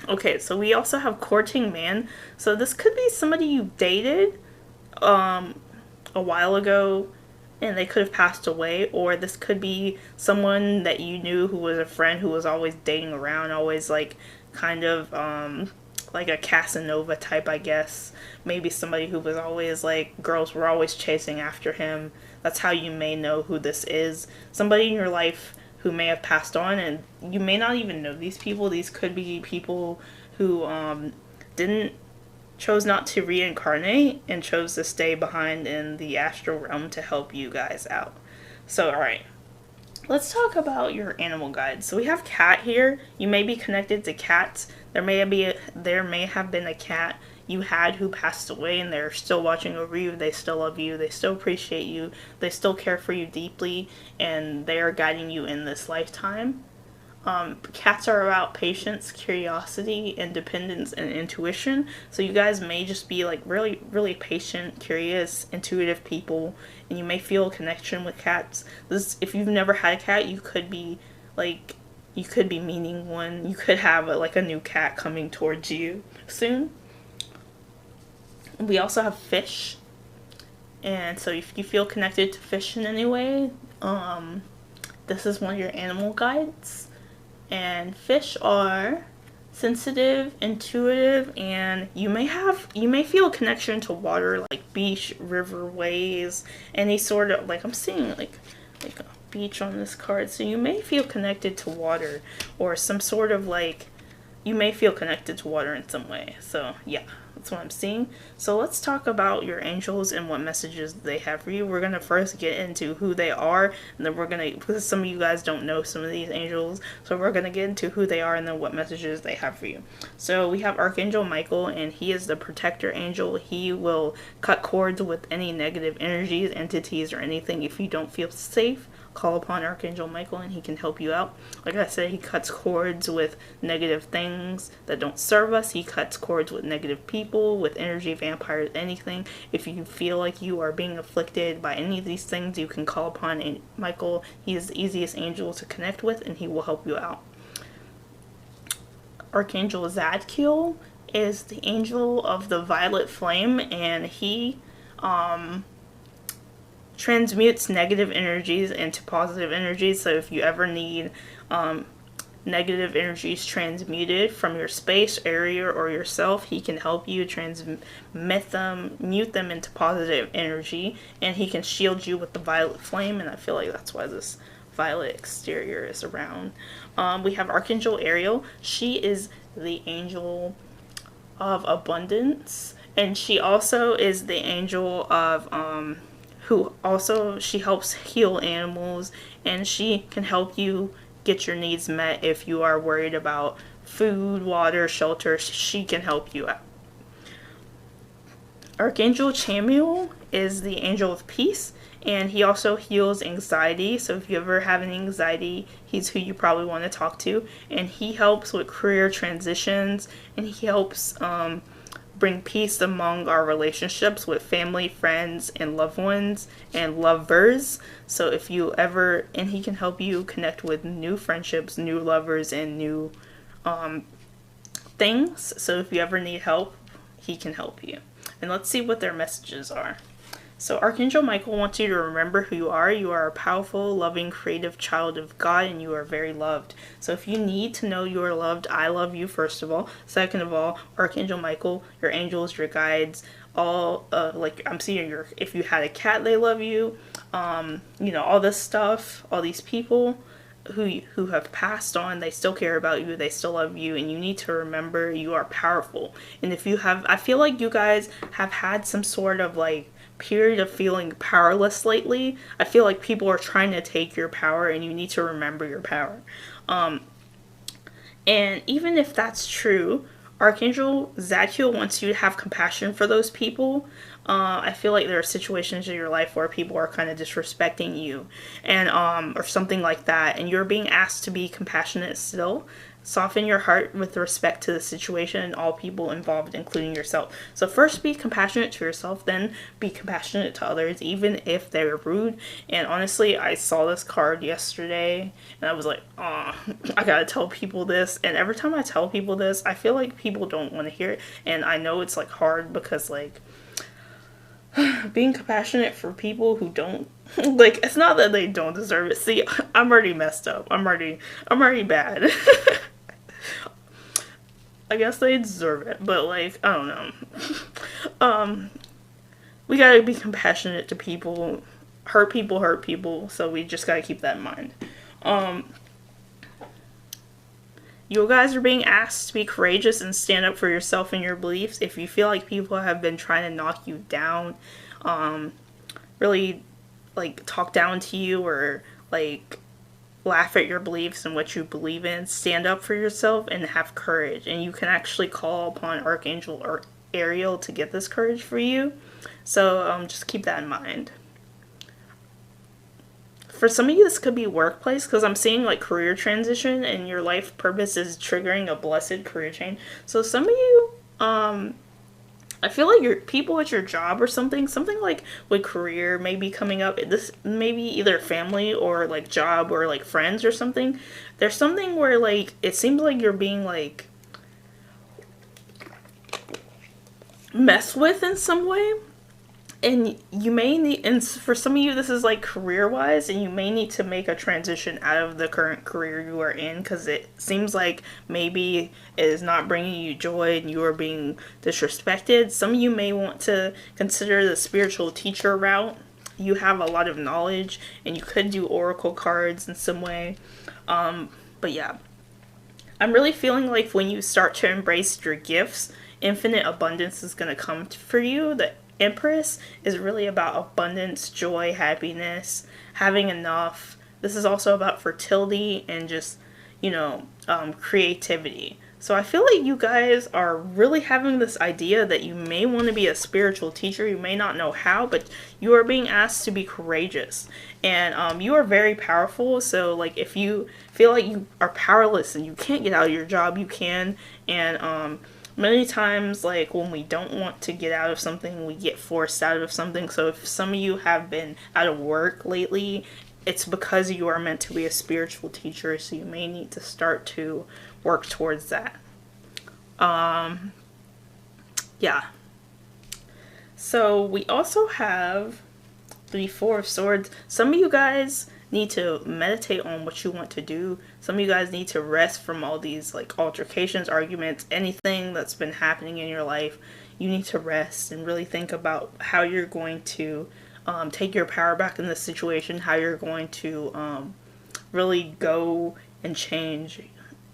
Okay, so we also have courting man. So this could be somebody you dated a while ago and they could have passed away, or this could be someone that you knew who was a friend who was always dating around, always like kind of like a Casanova type, I guess. Maybe somebody who was always like, girls were always chasing after him. That's how you may know who this is. Somebody in your life who may have passed on, and you may not even know these people. These could be people who chose not to reincarnate and chose to stay behind in the astral realm to help you guys out. So, alright. Let's talk about your animal guides. So we have cat here. You may be connected to cats. There may have been a cat you had who passed away and they're still watching over you. They still love you. They still appreciate you. They still care for you deeply, and they are guiding you in this lifetime. Cats are about patience, curiosity, independence, and intuition. So you guys may just be like really, really patient, curious, intuitive people, and you may feel a connection with cats. If you've never had a cat, you could be meeting one. You could have a new cat coming towards you soon. We also have fish, and so if you feel connected to fish in any way, this is one of your animal guides. And fish are sensitive, intuitive, and you may feel a connection to water, like beach, river, waves, any sort of, like I'm seeing like a beach on this card. So you may feel connected to water, or some sort of you may feel connected to water in some way. So yeah, that's what I'm seeing. So let's talk about your angels and what messages they have for you. We're going to first get into who they are, and then because some of you guys don't know some of these angels, so we're going to get into who they are and then what messages they have for you. So we have Archangel Michael, and he is the protector angel. He will cut cords with any negative energies, entities, or anything. If you don't feel safe, call upon Archangel Michael and he can help you out. Like I said, he cuts cords with negative things that don't serve us. He cuts cords with negative people, with energy, vampires, anything. If you feel like you are being afflicted by any of these things, you can call upon Michael. He is the easiest angel to connect with and he will help you out. Archangel Zadkiel is the angel of the violet flame, and he transmutes negative energies into positive energies. So if you ever need negative energies transmuted from your space, area, or yourself, he can help you mute them into positive energy, and he can shield you with the violet flame, and I feel like that's why this violet exterior is around. We have Archangel Ariel. She is the angel of abundance, and she also is the angel of she helps heal animals, and she can help you get your needs met if you are worried about food, water, shelter. She can help you out. Archangel Chamuel is the angel of peace, and he also heals anxiety. So if you ever have any anxiety, he's who you probably want to talk to, and he helps with career transitions, and he helps bring peace among our relationships with family, friends, and loved ones, and lovers. So and he can help you connect with new friendships, new lovers, and new things. So if you ever need help, he can help you. And let's see what their messages are. So Archangel Michael wants you to remember who you are. You are a powerful, loving, creative child of God, and you are very loved. So if you need to know you are loved, I love you, first of all. Second of all, Archangel Michael, your angels, your guides, all I'm seeing if you had a cat, they love you. All this stuff, all these people who have passed on, they still care about you, they still love you, and you need to remember you are powerful. And I feel like you guys have had some sort of period of feeling powerless lately. I feel like people are trying to take your power, and you need to remember your power. And even if that's true, Archangel Zadkiel wants you to have compassion for those people. I feel like there are situations in your life where people are kind of disrespecting you, and or something like that, and you're being asked to be compassionate still. Soften your heart with respect to the situation and all people involved, including yourself. So first be compassionate to yourself, then be compassionate to others, even if they're rude. And honestly, I saw this card yesterday, and I was like, oh, I gotta tell people this. And every time I tell people this, I feel like people don't want to hear it. And I know it's like hard because like being compassionate for people who don't like, it's not that they don't deserve it. See, I'm already messed up. I'm already bad. I guess they deserve it, but like, I don't know. We gotta be compassionate to people. Hurt people, so we just gotta keep that in mind. You guys are being asked to be courageous and stand up for yourself and your beliefs. If you feel like people have been trying to knock you down, really like talk down to you or like laugh at your beliefs and what you believe in, stand up for yourself and have courage. And you can actually call upon Archangel or Ariel to get this courage for you. So just keep that in mind. For some of you, this could be workplace, because I'm seeing like career transition and your life purpose is triggering a blessed career change. So some of you, I feel like your people at your job or something like with career may be coming up. This maybe either family or like job or like friends or something. There's something where like it seems like you're being like messed with in some way. And you may need, and for some of you, this is like career-wise, and you may need to make a transition out of the current career you are in, because it seems like maybe it is not bringing you joy and you are being disrespected. Some of you may want to consider the spiritual teacher route. You have a lot of knowledge, and you could do oracle cards in some way. But yeah, I'm really feeling like when you start to embrace your gifts, infinite abundance is going to come for you. The Empress is really about abundance, joy, happiness, having enough. This is also about fertility and just, creativity. So I feel like you guys are really having this idea that you may want to be a spiritual teacher. You may not know how, but you are being asked to be courageous. And you are very powerful. So like if you feel like you are powerless and you can't get out of your job, you can. And many times, like, when we don't want to get out of something, we get forced out of something. So if some of you have been out of work lately, it's because you are meant to be a spiritual teacher. So you may need to start to work towards that. Yeah. So we also have the Four of Swords. Some of you guys need to meditate on what you want to do. Some of you guys need to rest from all these like altercations, arguments, anything that's been happening in your life. You need to rest and really think about how you're going to take your power back in this situation, how you're going to really go and change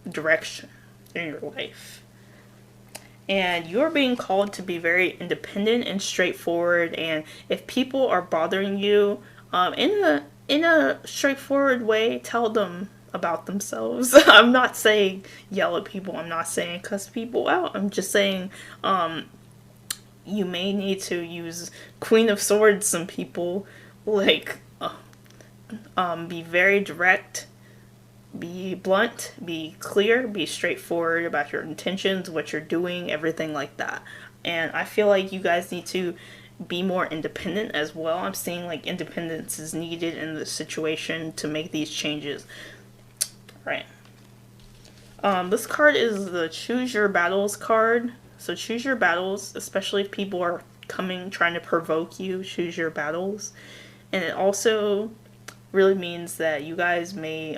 direction in your life. And you're being called to be very independent and straightforward. And if people are bothering you in a straightforward way, tell them about themselves. I'm not saying yell at people. I'm not saying cuss people out. I'm just saying you may need to use Queen of Swords. Some people like be very direct, be blunt, be clear, be straightforward about your intentions, what you're doing, everything like that. And I feel like you guys need to be more independent as well. I'm seeing like independence is needed in the situation to make these changes. Right. This card is the Choose Your Battles card. So choose your battles, especially if people are trying to provoke you. Choose your battles. And it also really means that you guys may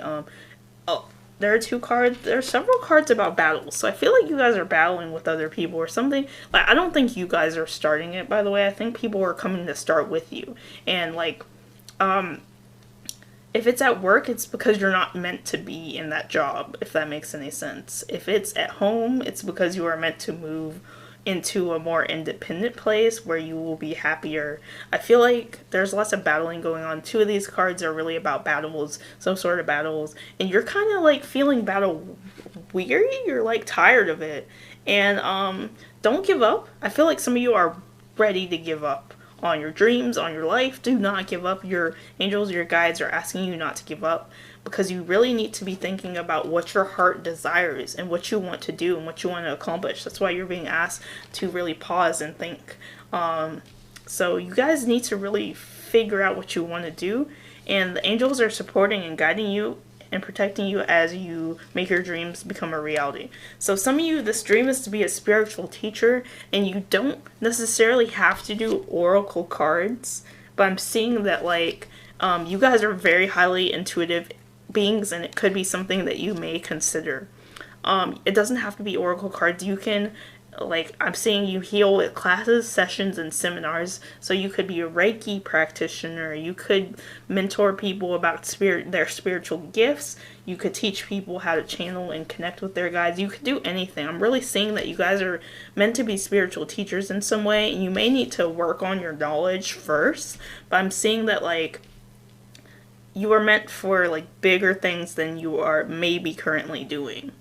there are two cards. There are several cards about battles. So I feel like you guys are battling with other people or something. Like, I don't think you guys are starting it, by the way. I think people are coming to start with you. And like, if it's at work, it's because you're not meant to be in that job, if that makes any sense. If it's at home, it's because you are meant to move into a more independent place where you will be happier. I feel like there's lots of battling going on. Two of these cards are really about battles, some sort of battles, and you're kind of like feeling battle weary. You're like tired of it, And don't give up. I feel like some of you are ready to give up on your dreams, on your life. Do not give up. Your angels, your guides are asking you not to give up, because you really need to be thinking about what your heart desires and what you want to do and what you want to accomplish. That's why you're being asked to really pause and think. So you guys need to really figure out what you want to do, and the angels are supporting and guiding you and protecting you as you make your dreams become a reality. So some of you, this dream is to be a spiritual teacher, and you don't necessarily have to do oracle cards, but I'm seeing that like you guys are very highly intuitive beings, and it could be something that you may consider. It doesn't have to be oracle cards. You can, like, I'm seeing you heal at classes, sessions, and seminars. So you could be a Reiki practitioner. You could mentor people about their spiritual gifts. You could teach people how to channel and connect with their guides. You could do anything. I'm really seeing that you guys are meant to be spiritual teachers in some way, and you may need to work on your knowledge first. But I'm seeing that, like, you are meant for, like, bigger things than you are maybe currently doing.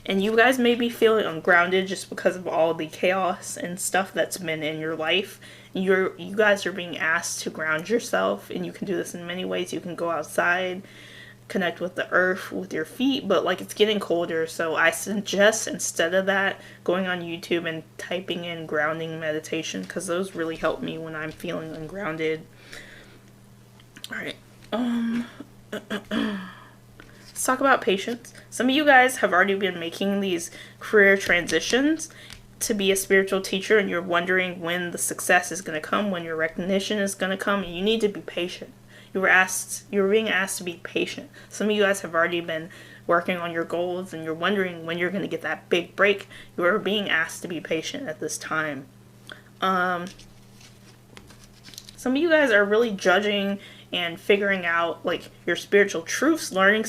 And you guys may be feeling ungrounded just because of all the chaos and stuff that's been in your life. You guys are being asked to ground yourself, and you can do this in many ways. You can go outside, connect with the earth with your feet, but like, it's getting colder, so I suggest instead of that, going on YouTube and typing in grounding meditation, because those really help me when I'm feeling ungrounded. Alright, let's talk about patience. Some of you guys have already been making these career transitions to be a spiritual teacher, and you're wondering when the success is going to come, when your recognition is going to come, and you need to be patient. You were being asked to be patient. Some of you guys have already been working on your goals, and you're wondering when you're going to get that big break. You are being asked to be patient at this time. Some of you guys are really judging and figuring out, like, your spiritual truths, learning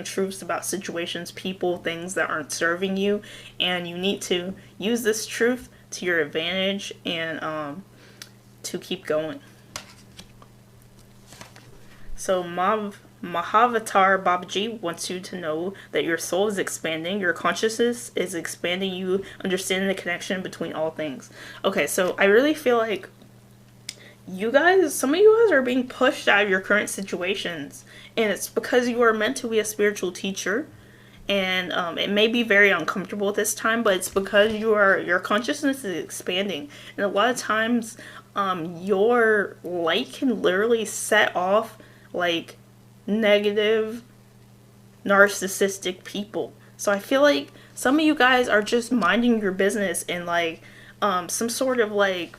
truths about situations, people, things that aren't serving you, and you need to use this truth to your advantage and to keep going. So Mahavatar Babaji wants you to know that your soul is expanding, your consciousness is expanding, you understanding the connection between all things. Okay, so I really feel like you guys, some of you guys are being pushed out of your current situations, and it's because you are meant to be a spiritual teacher, and it may be very uncomfortable at this time, but it's because your consciousness is expanding, and a lot of times your light can literally set off like negative narcissistic people. So I feel like some of you guys are just minding your business, and like some sort of like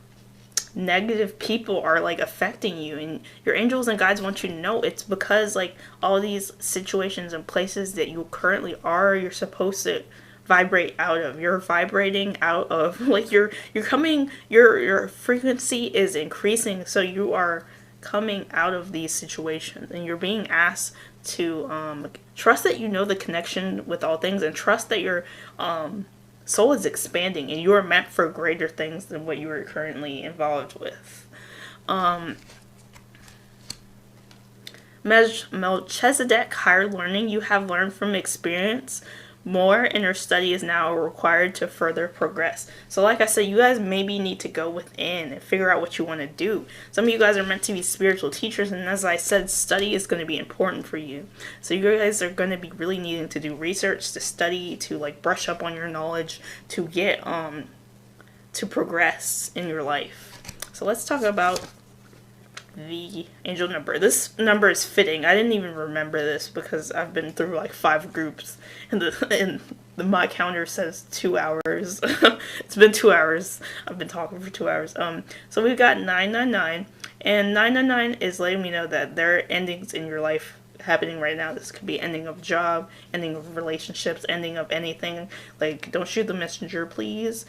negative people are like affecting you, and your angels and guides want you to know it's because like all these situations and places that you currently are, you're supposed to vibrate out of. You're vibrating out of, like, you're coming, your frequency is increasing, so you are coming out of these situations, and you're being asked to trust that you know the connection with all things, and trust that your soul is expanding, and you are meant for greater things than what you are currently involved with. Melchizedek, higher learning, you have learned from experience. More inner study is now required to further progress. So like I said, you guys maybe need to go within and figure out what you want to do. Some of you guys are meant to be spiritual teachers, and as I said, study is going to be important for you. So you guys are going to be really needing to do research, to study, to like brush up on your knowledge, to get to progress in your life. So let's talk about the angel number. This number is fitting. I didn't even remember this because I've been through like 5 groups, and my counter says 2 hours. It's been 2 hours. I've been talking for 2 hours. So we've got 999, and 999 is letting me know that there are endings in your life happening right now. This could be ending of job, ending of relationships, ending of anything. Like, don't shoot the messenger, please.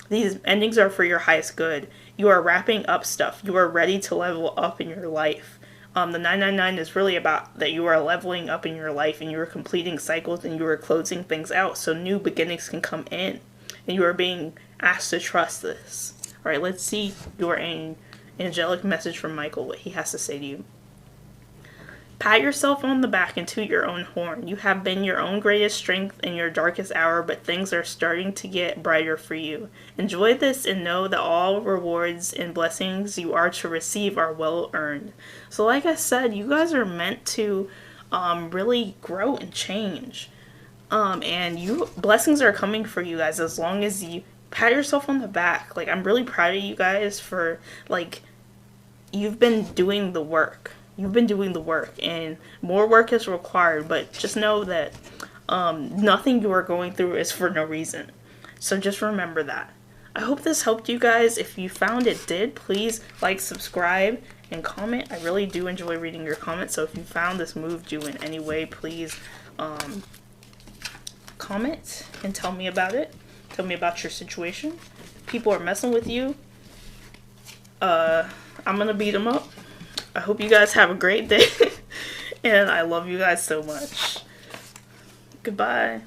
These endings are for your highest good. You are wrapping up stuff. You are ready to level up in your life. The 999 is really about that you are leveling up in your life, and you are completing cycles, and you are closing things out so new beginnings can come in, and you are being asked to trust this. All right, let's see your angelic message from Michael, what he has to say to you. Pat yourself on the back and toot your own horn. You have been your own greatest strength in your darkest hour, but things are starting to get brighter for you. Enjoy this and know that all rewards and blessings you are to receive are well earned. So like I said, you guys are meant to really grow and change. And blessings are coming for you guys as long as you pat yourself on the back. Like, I'm really proud of you guys for, like, you've been doing the work. You've been doing the work, and more work is required, but just know that nothing you are going through is for no reason. So just remember that. I hope this helped you guys. If you found it did, please like, subscribe, and comment. I really do enjoy reading your comments, so if you found this moved you in any way, please comment and tell me about it. Tell me about your situation. People are messing with you. I'm gonna beat them up. I hope you guys have a great day. And I love you guys so much. Goodbye.